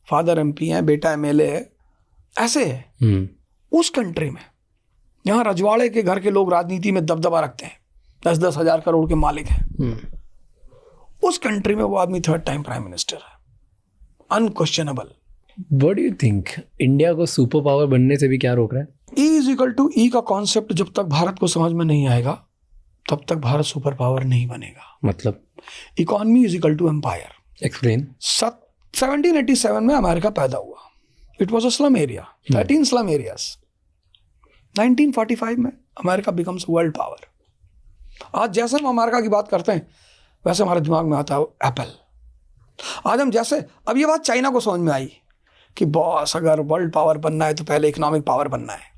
Father MP है, बेटा MLA है, ऐसे है। उस कंट्री में यहाँ रजवाड़े के घर के लोग राजनीति में दबदबा रखते हैं, 10-10 हज़ार करोड़ के मालिक हैं। उस कंट्री में वो आदमी 3rd टाइम प्राइम मिनिस्टर है, unquestionable. What do you think, India को सुपर पावर बनने से भी क्या रोक रहा है? E का कॉन्सेप्ट जब तक भारत को समझ में नहीं आएगा तब तक भारत सुपर पावर नहीं बनेगा। मतलब economy is equal to empire. Explain. 1787 में अमेरिका पैदा हुआ। It was a slum area, 13 slum areas. 1945 में अमेरिका बिकम्स वर्ल्ड पावर। आज जैसे हम अमेरिका की बात करते हैं वैसे हमारे दिमाग में आता है एप्पल। आज हम जैसे, अब ये बात चाइना को समझ में आई कि बॉस अगर वर्ल्ड पावर बनना है तो पहले इकोनॉमिक पावर बनना है।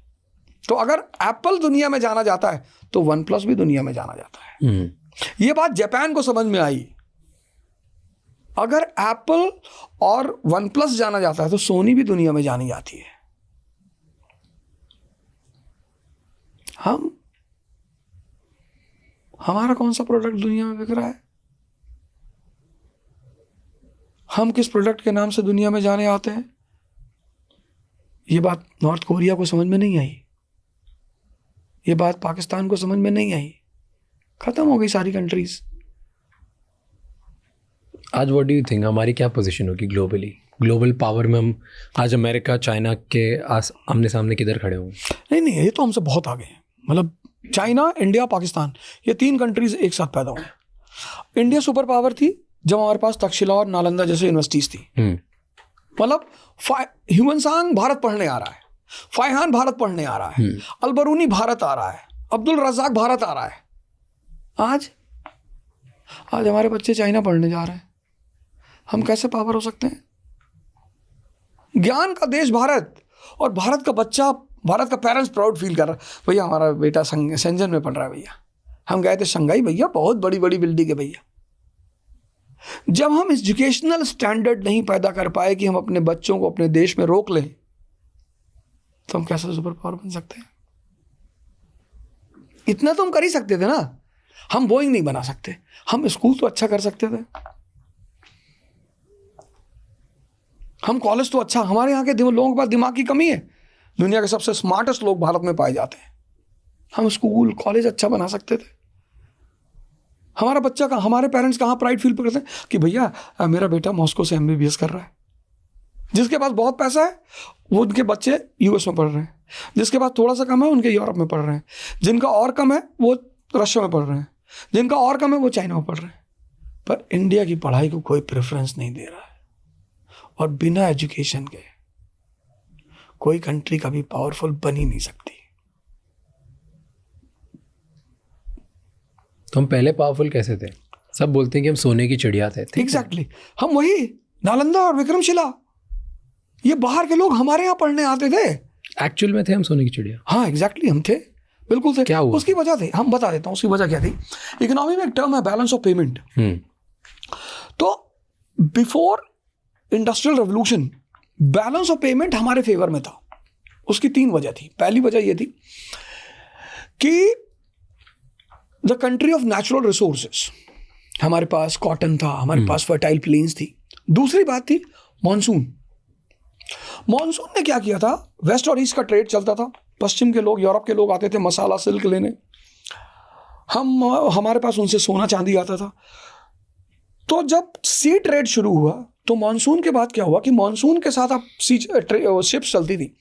तो अगर एप्पल दुनिया में जाना जाता है तो OnePlus भी दुनिया में जाना जाता है। ये बात जापान को समझ में आई। अगर एप्पल और OnePlus जाना जाता है तो सोनी भी दुनिया में जानी जाती है। हमारा कौन सा प्रोडक्ट दुनिया में बिक रहा है? हम किस प्रोडक्ट के नाम से दुनिया में जाने आते हैं? ये बात नॉर्थ कोरिया को समझ में नहीं आई, ये बात पाकिस्तान को समझ में नहीं आई। खत्म हो गई सारी कंट्रीज। आज व्हाट डू यू थिंक, हमारी क्या पोजीशन होगी ग्लोबली? ग्लोबल पावर में हम आज अमेरिका चाइना के आमने सामने किधर खड़े होंगे? नहीं, ये तो हमसे बहुत आगे हैं। मतलब चाइना, इंडिया, पाकिस्तान, ये 3 कंट्रीज एक साथ पैदा हुए। इंडिया सुपर पावर थी जब हमारे पास तक्षशिला और नालंदा जैसे यूनिवर्सिटीज थी। मतलब ह्यूमनसांग भारत पढ़ने आ रहा है, फाइहान भारत पढ़ने आ रहा है, अलबरूनी भारत आ रहा है, अब्दुल रज़ाक भारत आ रहा है। आज हमारे बच्चे चाइना पढ़ने जा रहे हैं। हम कैसे पावर हो सकते हैं? ज्ञान का देश भारत, और भारत का बच्चा, भारत का पेरेंट्स प्राउड फील कर रहा है, भैया हमारा बेटा शेंजन में पढ़ रहा है। भैया हम गए थे शंघाई, भैया बहुत बड़ी बड़ी बिल्डिंग है भैया। जब हम एजुकेशनल स्टैंडर्ड नहीं पैदा कर पाए कि हम अपने बच्चों को अपने देश में रोक लें तो हम कैसे सुपर पावर बन सकते हैं? इतना तो हम कर ही सकते थे ना। हम बोइंग नहीं बना सकते, हम स्कूल तो अच्छा कर सकते थे, हम कॉलेज तो अच्छा। हमारे यहाँ के लोगों के पास दिमाग की कमी है, दुनिया के सबसे स्मार्टेस्ट लोग भारत में पाए जाते हैं। हम स्कूल कॉलेज अच्छा बना सकते थे। हमारा बच्चा का, हमारे पेरेंट्स कहाँ प्राइड फील करते हैं कि भैया मेरा बेटा मॉस्को से MBBS कर रहा है। जिसके पास बहुत पैसा है वो उनके बच्चे US में पढ़ रहे हैं, जिसके पास थोड़ा सा कम है उनके यूरोप में पढ़ रहे हैं, जिनका और कम है वो रशिया में पढ़ रहे हैं, जिनका और कम है वो चाइना में पढ़ रहे हैं। पर इंडिया की पढ़ाई को कोई प्रेफरेंस नहीं दे रहा है। और बिना एजुकेशन के कोई कंट्री कभी पावरफुल बन ही नहीं सकती। तो हम पहले पावरफुल कैसे थे? सब बोलते हैं कि हम सोने की चिड़िया थे। एग्जैक्टली हम वही नालंदा और विक्रमशिला, ये बाहर के लोग हमारे यहाँ पढ़ने आते थे। एक्चुअल में थे हम सोने की चिड़िया। हाँ एग्जैक्टली हम थे, बिल्कुल थे। क्या हुआ? उसकी वजह थी, हम बता देता हूँ उसकी वजह क्या थी। इकोनॉमी में एक टर्म है बैलेंस ऑफ पेमेंट। तो before industrial revolution balance of payment हमारे फेवर में था। उसकी 3 वजह थी। पहली वजह यह थी कि the country of natural resources, हमारे पास कॉटन था, हमारे पास फर्टाइल प्लेन्स थी। दूसरी बात थी मॉनसून। मॉनसून ने क्या किया था, वेस्ट और ईस्ट का ट्रेड चलता था। पश्चिम के लोग, यूरोप के लोग आते थे मसाला सिल्क लेने, हमारे पास उनसे सोना चांदी आता था। तो जब सी ट्रेड शुरू हुआ तो मॉनसून के बाद क्या हुआ कि मॉनसून के साथ आप शिप्स चलती थी।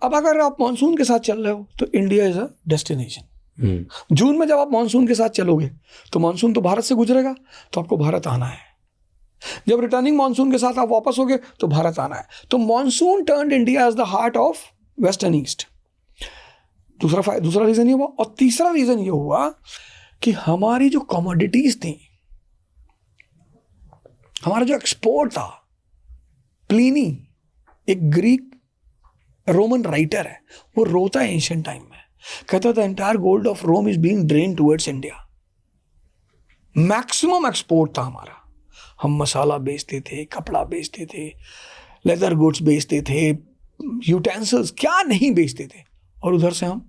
अब अगर आप मॉनसून के साथ चल रहे हो तो इंडिया इज अ डेस्टिनेशन। जून में जब आप मॉनसून के साथ चलोगे तो मॉनसून तो भारत से गुजरेगा, तो आपको भारत आना है। जब रिटर्निंग मानसून के साथ आप वापस हो गए तो भारत आना है। तो monsoon turned India as the heart of west and east. दूसरा रीजन ये हुआ। और तीसरा रीजन ये हुआ कि हमारी जो कमोडिटीज थी, हमारा जो एक्सपोर्ट था, प्लीनी एक ग्रीक रोमन राइटर है, वो रोता है एंशिएंट टाइम में, कहता था entire gold of Rome is being drain towards India. Maximum export था हमारा। हम मसाला बेचते थे, कपड़ा बेचते थे, लेदर गुड्स बेचते थे, यूटेंसिल्स क्या नहीं बेचते थे, और उधर से हम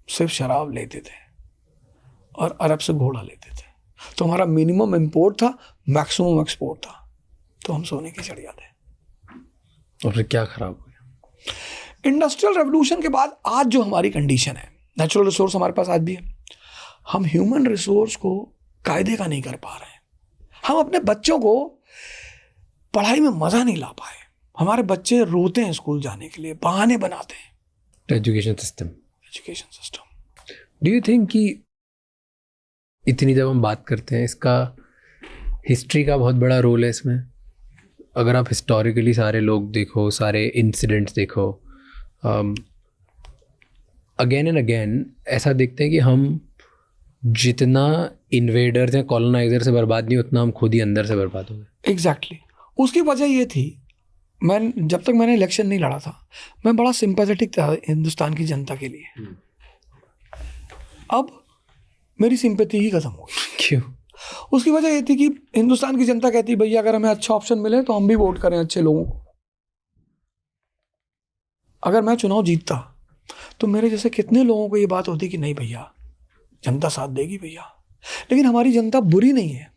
सिर्फ शराब लेते थे और अरब से घोड़ा लेते थे। तो हमारा मिनिमम इंपोर्ट था, मैक्सिमम एक्सपोर्ट था। तो हम सोने की चिड़िया थे। और फिर क्या खराब हो गया? इंडस्ट्रियल रेवोल्यूशन के बाद आज जो हमारी कंडीशन है, नेचुरल रिसोर्स हमारे पास आज भी है, हम ह्यूमन रिसोर्स को कायदे का नहीं कर पा रहे हैं। हम अपने बच्चों को पढ़ाई में मजा नहीं ला पाए। हमारे बच्चे रोते हैं स्कूल जाने के लिए, बहाने बनाते हैं। Education system do you think कि इतनी जब हम बात करते हैं, इसका हिस्ट्री का बहुत बड़ा रोल है इसमें? अगर आप हिस्टोरिकली सारे लोग देखो, सारे इंसिडेंट्स देखो, अगेन एंड अगेन ऐसा देखते हैं कि हम जितना इन्वेडर्स या कॉलोनाइजर से बर्बाद नहीं, उतना हम खुद ही अंदर से बर्बाद हो गए। एग्जैक्टली। उसकी वजह ये थी, जब तक मैंने इलेक्शन नहीं लड़ा था, मैं बड़ा सिंपैथेटिक था हिंदुस्तान की जनता के लिए। अब मेरी सिंपैथी ही खत्म हो गई। क्यों? उसकी वजह ये थी कि हिंदुस्तान की जनता कहती भैया अगर हमें अच्छा ऑप्शन मिले तो हम भी वोट करें अच्छे लोगों को। अगर मैं चुनाव जीतता तो मेरे जैसे कितने लोगों को ये बात होती कि नहीं भैया जनता साथ देगी भैया। लेकिन हमारी जनता बुरी नहीं है,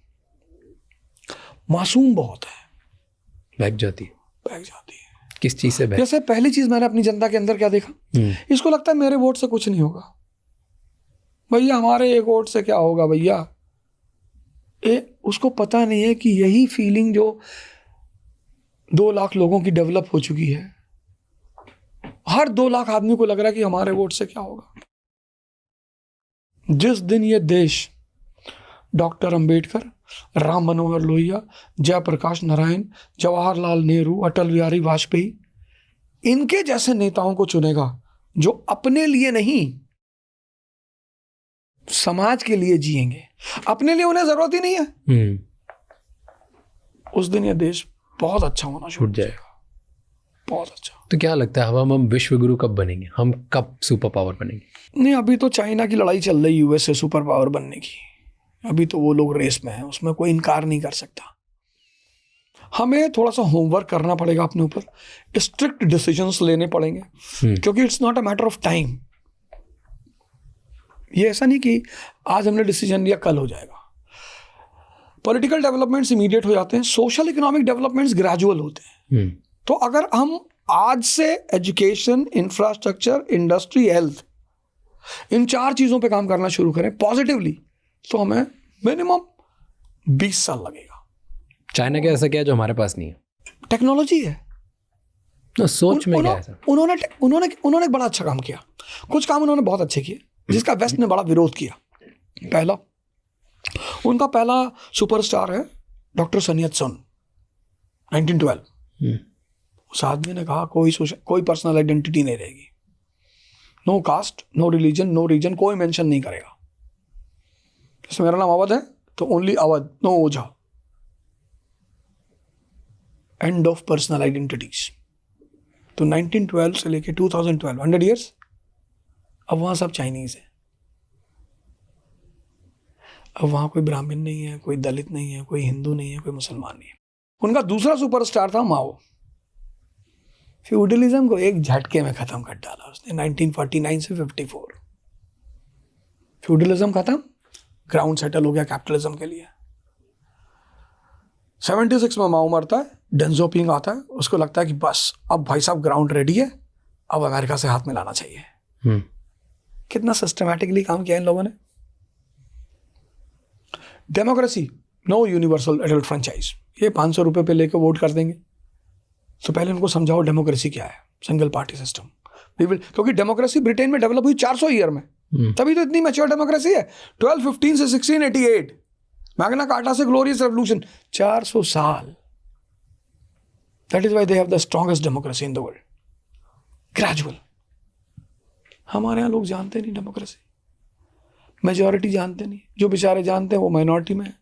मासूम बहुत है, बहक जाती है। किस चीज़ से बहक? जैसे पहली चीज मैंने अपनी जनता के अंदर क्या देखा, इसको लगता है मेरे वोट से कुछ नहीं होगा भैया, हमारे एक वोट से क्या होगा भैया। उसको पता नहीं है कि यही फीलिंग जो 2 लाख लोगों की डेवलप हो चुकी है, हर 2 लाख आदमी को लग रहा है कि हमारे वोट से क्या होगा। जिस दिन ये देश डॉक्टर अंबेडकर, राम मनोहर लोहिया, जयप्रकाश नारायण, जवाहरलाल नेहरू, अटल बिहारी वाजपेयी, इनके जैसे नेताओं को चुनेगा जो अपने लिए नहीं समाज के लिए जिएंगे, अपने लिए उन्हें जरूरत ही नहीं है, उस दिन ये देश बहुत अच्छा होना शुरू हो जाएगा, बहुत अच्छा। तो क्या लगता है हम विश्व गुरु कब बनेंगे? हम कब सुपर पावर बनेंगे? नहीं, अभी तो चाइना की लड़ाई चल रही है यूएस से सुपर पावर बनने की। अभी तो वो लोग रेस में हैं, उसमें कोई इनकार नहीं कर सकता। हमें थोड़ा सा होमवर्क करना पड़ेगा अपने ऊपर, स्ट्रिक्ट डिसीजंस लेने पड़ेंगे, क्योंकि it's not a matter of time. ये ऐसा नहीं कि आज हमने डिसीजन लिया कल हो जाएगा। पॉलिटिकल डेवलपमेंट्स इमीडिएट हो जाते हैं, सोशल इकोनॉमिक डेवलपमेंट्स ग्रेजुअल होते हैं। तो अगर हम आज से एजुकेशन, इंफ्रास्ट्रक्चर, इंडस्ट्री, हेल्थ, इन 4 चीजों पे काम करना शुरू करें पॉजिटिवली, तो हमें मिनिमम 20 साल लगेगा। चाइना का ऐसा क्या है जो हमारे पास नहीं है? टेक्नोलॉजी है। तो सोच में क्या है ऐसा? उन्होंने एक बड़ा अच्छा काम किया। कुछ काम उन्होंने बहुत अच्छे किए जिसका वेस्ट ने बड़ा विरोध किया। उनका पहला सुपरस्टार है डॉक्टर सन यत-सेन, 1912। उस आदमी ने कहा कोई पर्सनल आइडेंटिटी नहीं रहेगी, no caste, no religion, no region, कोई मेंशन नहीं करेगा। जैसे मेरा नाम अवध है तो only Avadh, no Ojha. End of personal identities. तो 1912 से लेके 2012, 100 ईयर्स, अब वहाँ सब चाइनीज है। अब वहाँ कोई ब्राह्मण नहीं है, कोई दलित नहीं है, कोई हिंदू नहीं है, कोई मुसलमान नहीं है। उनका दूसरा सुपरस्टार था माओ। फ्यूडलिज्म को एक झटके में खत्म कर डाला उसने 1949 से 54। फ्यूडलिज्म खत्म, ग्राउंड सेटल हो गया कैपिटलिज्म के लिए। 76 में माओ मरता है, डेंग ज़ियाओपिंग आता है, उसको लगता है कि बस अब भाई साहब ग्राउंड रेडी है, अब अमेरिका से हाथ मिलाना चाहिए। कितना सिस्टमैटिकली काम किया इन लोगों ने। Democracy, no universal adult franchise, ये 500 रुपये पे लेकर वोट कर देंगे। तो पहले उनको समझाओ डेमोक्रेसी क्या है, सिंगल पार्टी सिस्टम। क्योंकि डेमोक्रेसी ब्रिटेन में डेवलप हुई 400 ईयर में, तभी तो इतनी मैच्योर डेमोक्रेसी है। 1215 से 1688, मैग्ना कार्टा से ग्लोरियस रेवोल्यूशन, 400 साल। That is why they have the strongest democracy in the world. Gradual. हमारे यहाँ लोग जानते नहीं डेमोक्रेसी, मेजॉरिटी जानते नहीं, जो बेचारे जानते हैं वो माइनॉरिटी में है,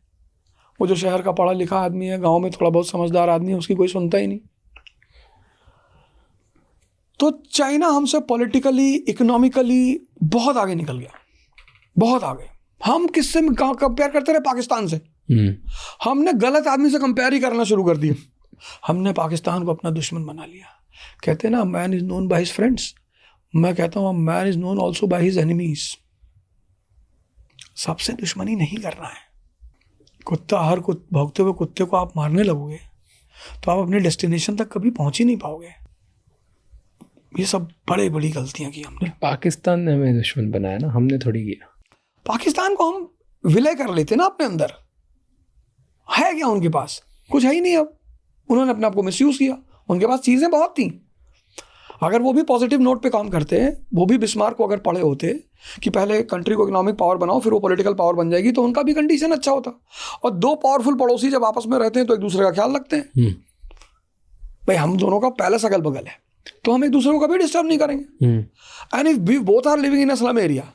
वो जो शहर का पढ़ा लिखा आदमी है, गांव में थोड़ा बहुत समझदार आदमी है, उसकी कोई सुनता ही नहीं। तो चाइना हमसे पॉलिटिकली, इकोनॉमिकली बहुत आगे निकल गया, बहुत आगे। हम किससे कंपेयर करते रहे? पाकिस्तान से। हमने गलत आदमी से कंपेयर ही करना शुरू कर दिया। हमने पाकिस्तान को अपना दुश्मन बना लिया। कहते हैं ना, man is known by his friends, मैं कहता हूँ man is known also by his enemies. सबसे दुश्मनी नहीं करना है। कुत्ता, हर भौंकते हुए कुत्ते को आप मारने लगोगे तो आप अपने डेस्टिनेशन तक कभी पहुंच ही नहीं पाओगे। ये सब बड़ी बड़ी गलतियां की हमने। पाकिस्तान ने हमें दुश्मन बनाया ना, हमने थोड़ी किया। पाकिस्तान को हम विलय कर लेते ना अपने अंदर। है क्या उनके पास? कुछ है ही नहीं। अब उन्होंने अपने आप को मिसयूज किया। उनके पास चीज़ें बहुत थी। अगर वो भी पॉजिटिव नोट पे काम करते हैं, वो भी बिस्मार्क को अगर पढ़े होते कि पहले कंट्री को इकोनॉमिक पावर बनाओ फिर वो पॉलिटिकल पावर बन जाएगी, तो उनका भी कंडीशन अच्छा होता। और दो पावरफुल पड़ोसी जब आपस में रहते हैं तो एक दूसरे का ख्याल रखते हैं। भाई हम दोनों का पैलेस अगल बगल है तो हम एक दूसरे को कभी डिस्टर्ब नहीं करेंगे। And if we both are living in a slum area,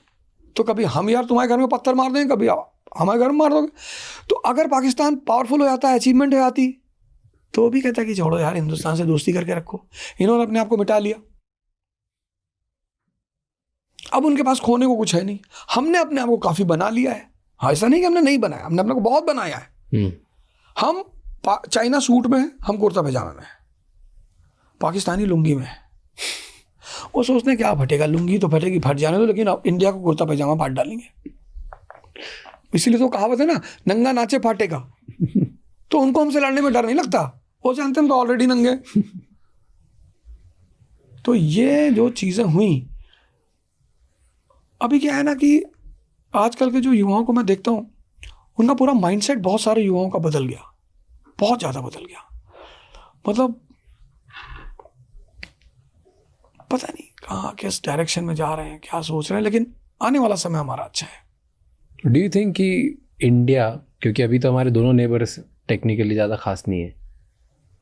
तो कभी हम यार तुम्हारे घर में पत्थर मार देंगे, कभी हमारे घर में मार दोगे। तो अगर पाकिस्तान पावरफुल हो जाता है, अचीवमेंट हो जाती, तो वो भी कहता है कि छोड़ो यार, हिंदुस्तान से दोस्ती करके रखो। इन्होंने अपने आप को मिटा लिया। अब उनके पास खोने को कुछ है नहीं। हमने अपने आप को काफी बना लिया है। हाँ, ऐसा नहीं कि हमने नहीं बनाया, हमने अपने को बहुत बनाया है। हम चाइना सूट में है, हम कुर्ता पैजामा में है, पाकिस्तानी लुंगी में है। वो सोचते हैं क्या फटेगा, लुंगी तो फटेगी, फट जाने दो, लेकिन इंडिया को कुर्ता पैजामा फाड़ डालेंगे। इसीलिए तो कहावत है ना, नंगा नाचे फाटेगा। तो उनको हमसे लड़ने में डर नहीं लगता, वो जानते हैं हम तो ऑलरेडी नंगे। तो ये जो चीजें हुई, अभी क्या है ना कि आजकल के जो युवाओं को मैं देखता हूं, उनका पूरा माइंडसेट बहुत सारे युवाओं का बदल गया, बहुत ज्यादा बदल गया। मतलब पता नहीं कहाँ किस डायरेक्शन में जा रहे हैं, क्या सोच रहे हैं, लेकिन आने वाला समय हमारा अच्छा है। डू यू थिंक कि इंडिया, क्योंकि अभी तो हमारे दोनों नेबर्स टेक्निकली ज़्यादा खास नहीं है,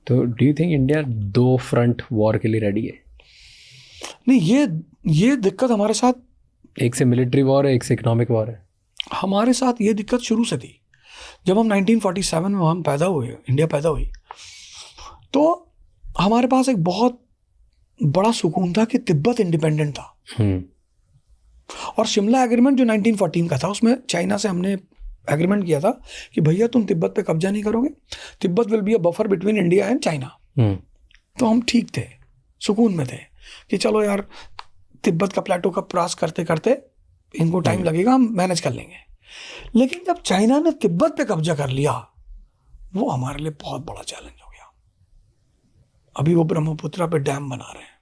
तो do you think India 2 front war के लिए रेडी है? नहीं, ये दिक्कत हमारे साथ, एक से मिलिट्री वॉर है, एक से इकोनॉमिक वॉर है। हमारे साथ ये दिक्कत शुरू से थी। जब हम 1947 में हम पैदा हुए, इंडिया पैदा हुई, तो हमारे पास एक बहुत बड़ा सुकून था कि तिब्बत इंडिपेंडेंट था। और शिमला एग्रीमेंट जो 1914 का था, उसमें चाइना से हमने एग्रीमेंट किया था कि भैया तुम तिब्बत पे कब्जा नहीं करोगे, Tibet will be a buffer between India and China. तो हम ठीक थे, सुकून में थे कि चलो यार, तिब्बत का प्लेटो का क्रॉस करते करते इनको टाइम लगेगा, हम मैनेज कर लेंगे। लेकिन जब चाइना ने तिब्बत पे कब्जा कर लिया, वो हमारे लिए बहुत बड़ा चैलेंज हो गया। अभी वो ब्रह्मपुत्रा पे डैम बना रहे हैं।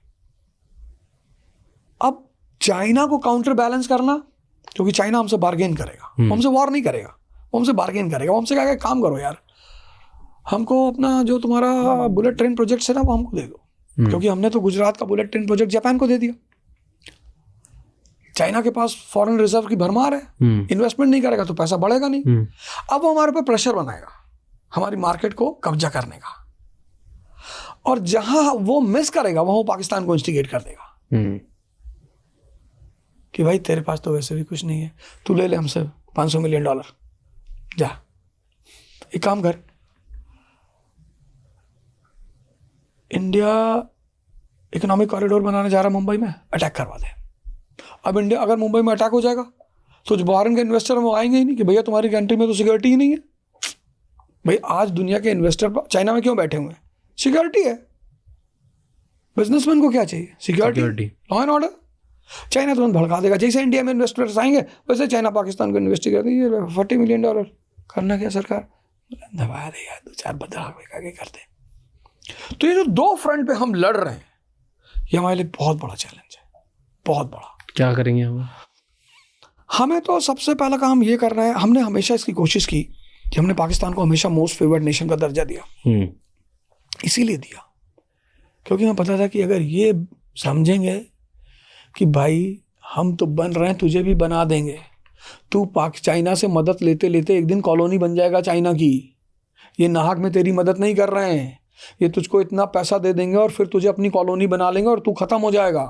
अब चाइना को काउंटर बैलेंस करना, क्योंकि चाइना हमसे बार्गेन करेगा, वो हमसे वॉर नहीं करेगा, वो हमसे बार्गेन करेगा। वो हमसे कहेगा काम करो यार, हमको अपना जो तुम्हारा बुलेट ट्रेन प्रोजेक्ट है ना, वो हमको दे दो, क्योंकि हमने तो गुजरात का बुलेट ट्रेन प्रोजेक्ट जापान को दे दिया। चाइना के पास फॉरेन रिजर्व की भरमार है, इन्वेस्टमेंट नहीं करेगा तो पैसा बढ़ेगा नहीं। अब वो हमारे पे प्रेशर बनाएगा हमारी मार्केट को कब्जा करने का, और जहां वो मिस करेगा वहां वो पाकिस्तान को इंस्टिगेट कर देगा कि भाई तेरे पास तो वैसे भी कुछ नहीं है, तू ले ले हमसे $500 मिलियन, जा एक काम कर, इंडिया इकोनॉमिक कॉरिडोर बनाने जा रहा है मुंबई में, अटैक करवा दे। अब इंडिया अगर मुंबई में अटैक हो जाएगा तो जो बाहर के इन्वेस्टर वो आएंगे ही नहीं कि भैया तुम्हारी कंट्री में तो सिक्योरिटी ही नहीं है। भाई आज दुनिया के इन्वेस्टर चाइना में क्यों बैठे हुए हैं? सिक्योरिटी है। बिजनेसमैन को क्या चाहिए? Security, law and order. China तुरंत भड़का देगा। जैसे इंडिया में इन्वेस्टर्स आएंगे वैसे चाइना पाकिस्तान को इन्वेस्टिगेट करेगी, $40 मिलियन करना क्या सरकार, दबा दे यार, 2-4 बदला आगे करते। तो ये जो 2 फ्रंट पे हम लड़ रहे हैं, ये हमारे लिए बहुत बड़ा चैलेंज है, बहुत बड़ा। क्या करेंगे हम? हमें तो सबसे पहला काम ये करना है, हमने हमेशा इसकी कोशिश की कि हमने पाकिस्तान को हमेशा मोस्ट फेवर्ड नेशन का दर्जा दिया। इसीलिए दिया क्योंकि हमें पता था कि अगर ये समझेंगे कि भाई हम तो बन रहे हैं, तुझे भी बना देंगे, तू चाइना से मदद लेते लेते एक दिन कॉलोनी बन जाएगा चाइना की, ये नाहक में तेरी मदद नहीं कर रहे हैं, ये तुझको इतना पैसा दे देंगे और फिर तुझे अपनी कॉलोनी बना लेंगे और तू खत्म हो जाएगा।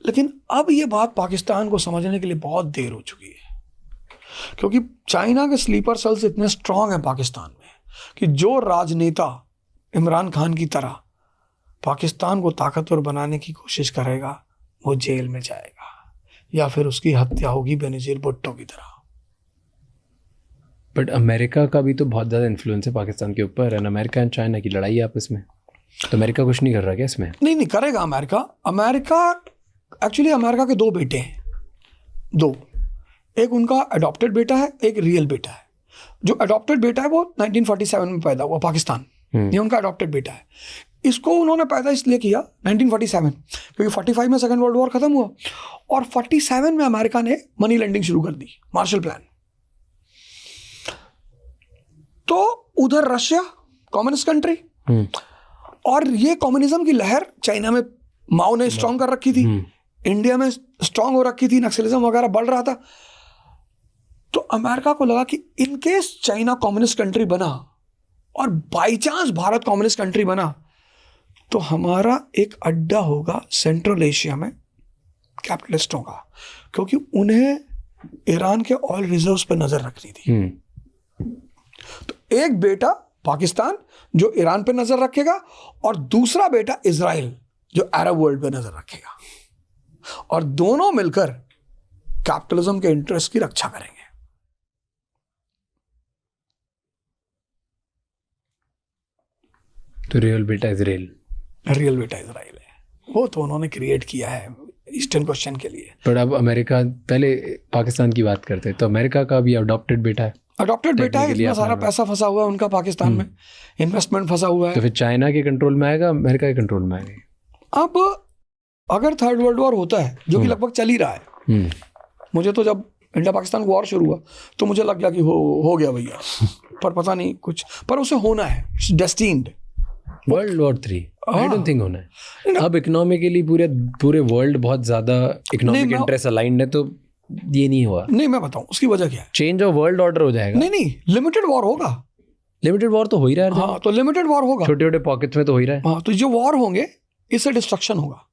लेकिन अब ये बात पाकिस्तान को समझने के लिए बहुत देर हो चुकी है, क्योंकि चाइना के स्लीपर सेल्स इतने स्ट्रांग हैं पाकिस्तान में कि जो राजनेता इमरान खान की तरह पाकिस्तान को ताकतवर बनाने की कोशिश करेगा वो जेल में जाएगा या फिर उसकी हत्या होगी बेनजीर भुट्टो की तरह। बट अमेरिका का भी तो बहुत ज़्यादा इन्फ्लुएंस है पाकिस्तान के ऊपर, एंड अमेरिका एंड चाइना की लड़ाई है आपस में, तो अमेरिका कुछ नहीं कर रहा क्या इसमें? नहीं करेगा अमेरिका एक्चुअली अमेरिका के दो बेटे हैं, दो, एक उनका अडॉप्टेड बेटा है, एक रियल बेटा है। जो अडॉप्टेड बेटा है वो 1947 में पैदा हुआ पाकिस्तान, ये उनका अडॉप्टेड बेटा है। इसको उन्होंने पैदा इसलिए किया 1947 क्योंकि 45 में सेकेंड वर्ल्ड वॉर खत्म हुआ और 47 में अमेरिका ने मनी लेंडिंग शुरू कर दी, मार्शल प्लान। तो उधर रशिया कम्युनिस्ट कंट्री, और ये कम्युनिज्म की लहर चाइना में माओ ने स्ट्रांग कर रखी थी, इंडिया में स्ट्रांग हो रखी थी, नक्सलिज्म वगैरह बढ़ रहा था। तो अमेरिका को लगा कि इनकेस चाइना कम्युनिस्ट कंट्री बना और by chance Bharat communist country बना तो हमारा एक अड्डा होगा सेंट्रल एशिया में कैपिटलिस्टों का, क्योंकि उन्हें ईरान के ऑयल रिजर्व्स पर नजर रखनी थी। तो एक बेटा पाकिस्तान जो ईरान पे नजर रखेगा और दूसरा बेटा इजराइल जो अरब वर्ल्ड पे नजर रखेगा, और दोनों मिलकर कैपिटलिज्म के इंटरेस्ट की रक्षा करेंगे। तो रियल बेटा इजराइल है, वो तो उन्होंने क्रिएट किया है ईस्टर्न क्वेश्चन के लिए। पर अब अमेरिका, पहले पाकिस्तान की बात करते हैं, तो अमेरिका का भी अडॉप्टेड बेटा है, इतना सारा पैसा फंसा हुआ है उनका पाकिस्तान में, इन्वेस्टमेंट फंसा हुआ है। तो फिर चाइना के कंट्रोल में आएगा, अमेरिका के कंट्रोल में आएगा? अब अगर थर्ड वर्ल्ड वॉर होता है जो कि लगभग चल ही रहा है, मुझे तो जब इंडिया पाकिस्तान वॉर शुरू हुआ तो मुझे लग गया कि हो गया भैया, पर पता नहीं कुछ, पर उसे होना है, destined. World war 3 I don't think होना है। अब इकोनॉमिकली पूरे वर्ल्ड बहुत ज्यादा इकोनॉमिक इंटरेस्ट अलाइंड है, तो ये नहीं हुआ। नहीं, मैं बताऊं उसकी वजह क्या है। चेंज ऑफ वर्ल्ड ऑर्डर हो जाएगा। नहीं, लिमिटेड वॉर होगा। लिमिटेड वॉर तो हो ही रहा है। हाँ, तो लिमिटेड वॉर होगा, छोटे छोटे पॉकेट्स में तो हो ही रहा है। हाँ, तो जो वॉर होंगे इससे डिस्ट्रक्शन होगा,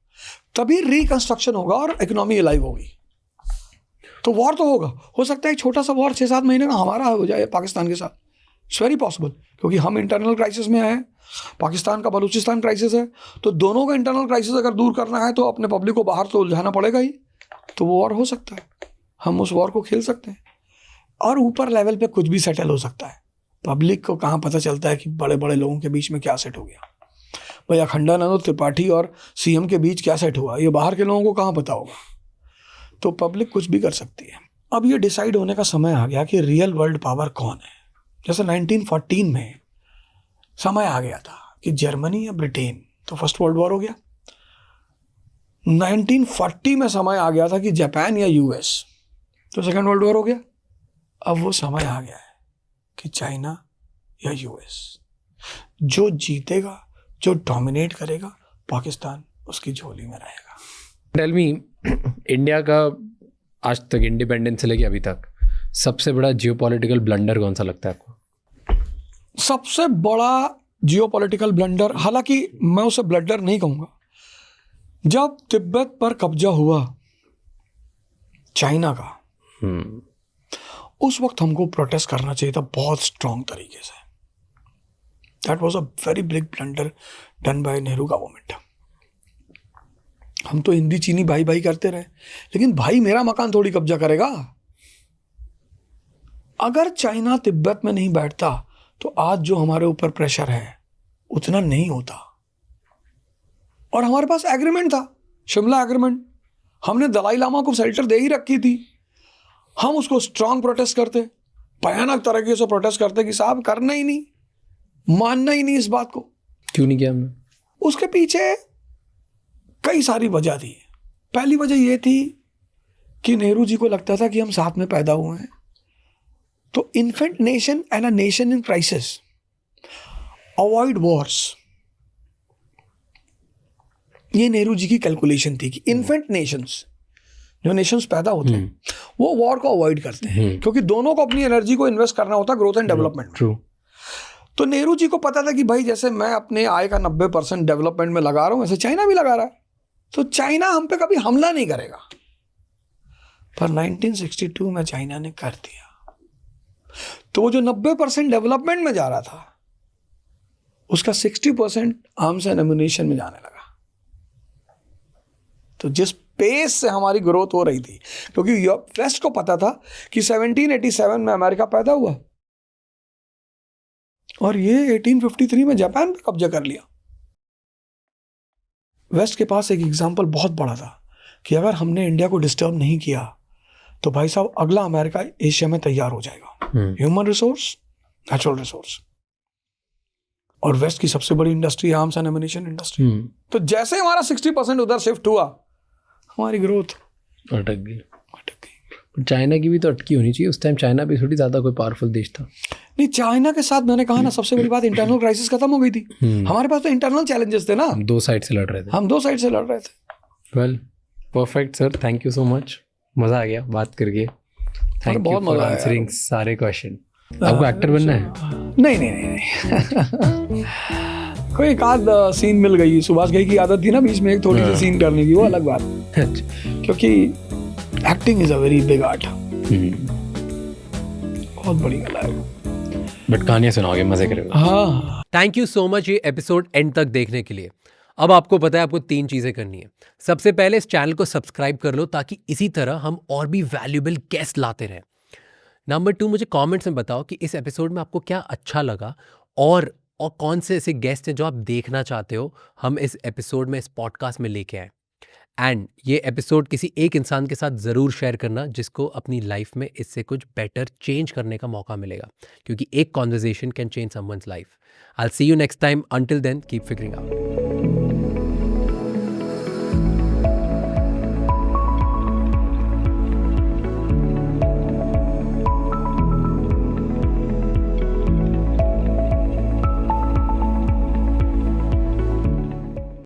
तभी रिकंस्ट्रक्शन होगा और इकोनॉमी अलाइव होगी। तो वॉर तो होगा, हो सकता है एक छोटा सा वॉर 6-7 महीने का हमारा हो जाए पाकिस्तान के साथ, इट्स वेरी पॉसिबल, क्योंकि हम इंटरनल क्राइसिस में आए हैं, पाकिस्तान का बलूचिस्तान क्राइसिस है, तो दोनों का इंटरनल क्राइसिस अगर दूर करना है तो अपने पब्लिक को बाहर तो उलझाना पड़ेगा ही, तो वो वॉर हो सकता है, हम उस वॉर को खेल सकते हैं। और ऊपर लेवल पे कुछ भी सेटल हो सकता है, पब्लिक को कहाँ पता चलता है कि बड़े बड़े लोगों के बीच में क्या सेट हो गया, भाई अखंडानंद त्रिपाठी और सीएम के बीच क्या सेट हुआ, ये बाहर के लोगों को कहाँ पता होगा। तो पब्लिक कुछ भी कर सकती है। अब ये डिसाइड होने का समय आ गया कि रियल वर्ल्ड पावर कौन है। जैसे 1914 में समय आ गया था कि जर्मनी या ब्रिटेन, तो फर्स्ट वर्ल्ड वॉर हो गया। 1940 में समय आ गया था कि जापान या यूएस, तो सेकेंड वर्ल्ड वॉर हो गया। अब वो समय आ गया है कि चाइना या यूएस, जो जीतेगा, जो डोमिनेट करेगा, पाकिस्तान उसकी झोली में रहेगा। टेल मी, इंडिया का आज तक इंडिपेंडेंस से लेके अभी तक सबसे बड़ा जियोपॉलिटिकल ब्लंडर कौन सा लगता है आपको? सबसे बड़ा जियोपॉलिटिकल ब्लंडर, हालांकि मैं उसे ब्लंडर नहीं कहूंगा, जब तिब्बत पर कब्जा हुआ चाइना का, उस वक्त हमको प्रोटेस्ट करना चाहिए था बहुत स्ट्रांग तरीके से। That was a very big blunder done by Nehru government. हम तो हिंदी चीनी भाई भाई करते रहे, लेकिन भाई मेरा मकान थोड़ी कब्जा करेगा। अगर चाइना तिब्बत में नहीं बैठता तो आज जो हमारे ऊपर प्रेशर है उतना नहीं होता। और हमारे पास एग्रीमेंट था, शिमला एग्रीमेंट, हमने दलाई लामा को शेल्टर दे ही रखी थी। हम उसको स्ट्रांग प्रोटेस्ट करते, भयानक तरीके से प्रोटेस्ट करते कि साहब करना ही नहीं, मानना ही नहीं इस बात को। क्यों नहीं किया हमने? उसके पीछे कई सारी वजह थी। पहली वजह यह थी कि नेहरू जी को लगता था कि हम साथ में पैदा हुए हैं, तो infant nation and a nation in crisis avoid Wars, ये नेहरू जी की कैलकुलेशन थी कि इन्फेंट नेशंस, जो नेशंस पैदा होते हैं, वो वॉर को अवॉइड करते हैं, क्योंकि दोनों को अपनी एनर्जी को इन्वेस्ट करना होता है ग्रोथ एंड डेवलपमेंट। ट्रू। तो नेहरू जी को पता था कि भाई जैसे मैं अपने आय का 90% डेवलपमेंट में लगा रहा हूं, वैसे चाइना भी लगा रहा है, तो चाइना हम पे कभी हमला नहीं करेगा। पर 1962 में चाइना ने कर दिया। तो वो जो 90% डेवलपमेंट में जा रहा था, उसका 60% आर्म्स एंड एम्युनिशन में जाने लगा। तो जिस पेस से हमारी ग्रोथ हो रही थी, क्योंकि वेस्ट को पता था कि 1787 में अमेरिका पैदा हुआ और ये 1853 में जापान पे कब्जा कर लिया। वेस्ट के पास एक एग्जाम्पल बहुत बड़ा था कि अगर हमने इंडिया को डिस्टर्ब नहीं किया तो भाई साहब अगला अमेरिका एशिया में तैयार हो जाएगा। ह्यूमन रिसोर्स, नेचुरल रिसोर्स, और वेस्ट की सबसे बड़ी industry arms and ammunition industry. तो जैसे हमारा 60% उधर शिफ्ट हुआ, हमारी ग्रोथ अटक गई। चाइना की भी तो अटकी होनी चाहिए। उस टाइम चाइना भी थोड़ी ज़्यादा कोई पावरफुल देश था। नहीं, चाइना के साथ मैंने कहा ना, सबसे बड़ी बात इंटरनल क्राइसिस खत्म हो गई थी। हमारे पास तो इंटरनल चैलेंजेस थे ना, हम दो साइड से लड़ रहे थे। हम दो साइड से लड़ रहे थे। Well, perfect sir, thank you so much. मज़ा आ गया बात करके। थैंक यू बहुत फॉर मजा आया। आंसरिंग सारे क्वेश्चन। आपको एक्टर बनना है? नहीं नहीं नहीं, नहीं। कोई एक आध सीन मिल गई। सुभाष घई की आदत थी ना बीच में एक थोड़ी सी सीन करने की, वो अलग बात। क्योंकि acting is a very big art, बहुत बड़ी कला है। बट कहानियाँ सुनाओगे, मजे करोगे। हाँ, थैंक यू सो मच ये एपिसोड एंड तक देखने के लिए। अब आपको पता है आपको 3 चीज़ें करनी है। सबसे पहले इस चैनल को सब्सक्राइब कर लो ताकि इसी तरह हम और भी वैल्यूएबल गेस्ट लाते रहें। नंबर 2, मुझे कमेंट्स में बताओ कि इस एपिसोड में आपको क्या अच्छा लगा और कौन से ऐसे गेस्ट हैं जो आप देखना चाहते हो हम इस एपिसोड में, इस पॉडकास्ट में लेके आए। एंड ये एपिसोड किसी एक इंसान के साथ ज़रूर शेयर करना जिसको अपनी लाइफ में इससे कुछ बेटर चेंज करने का मौका मिलेगा, क्योंकि एक conversation can change someone's life. I will see you next time. Until then keep figuring out.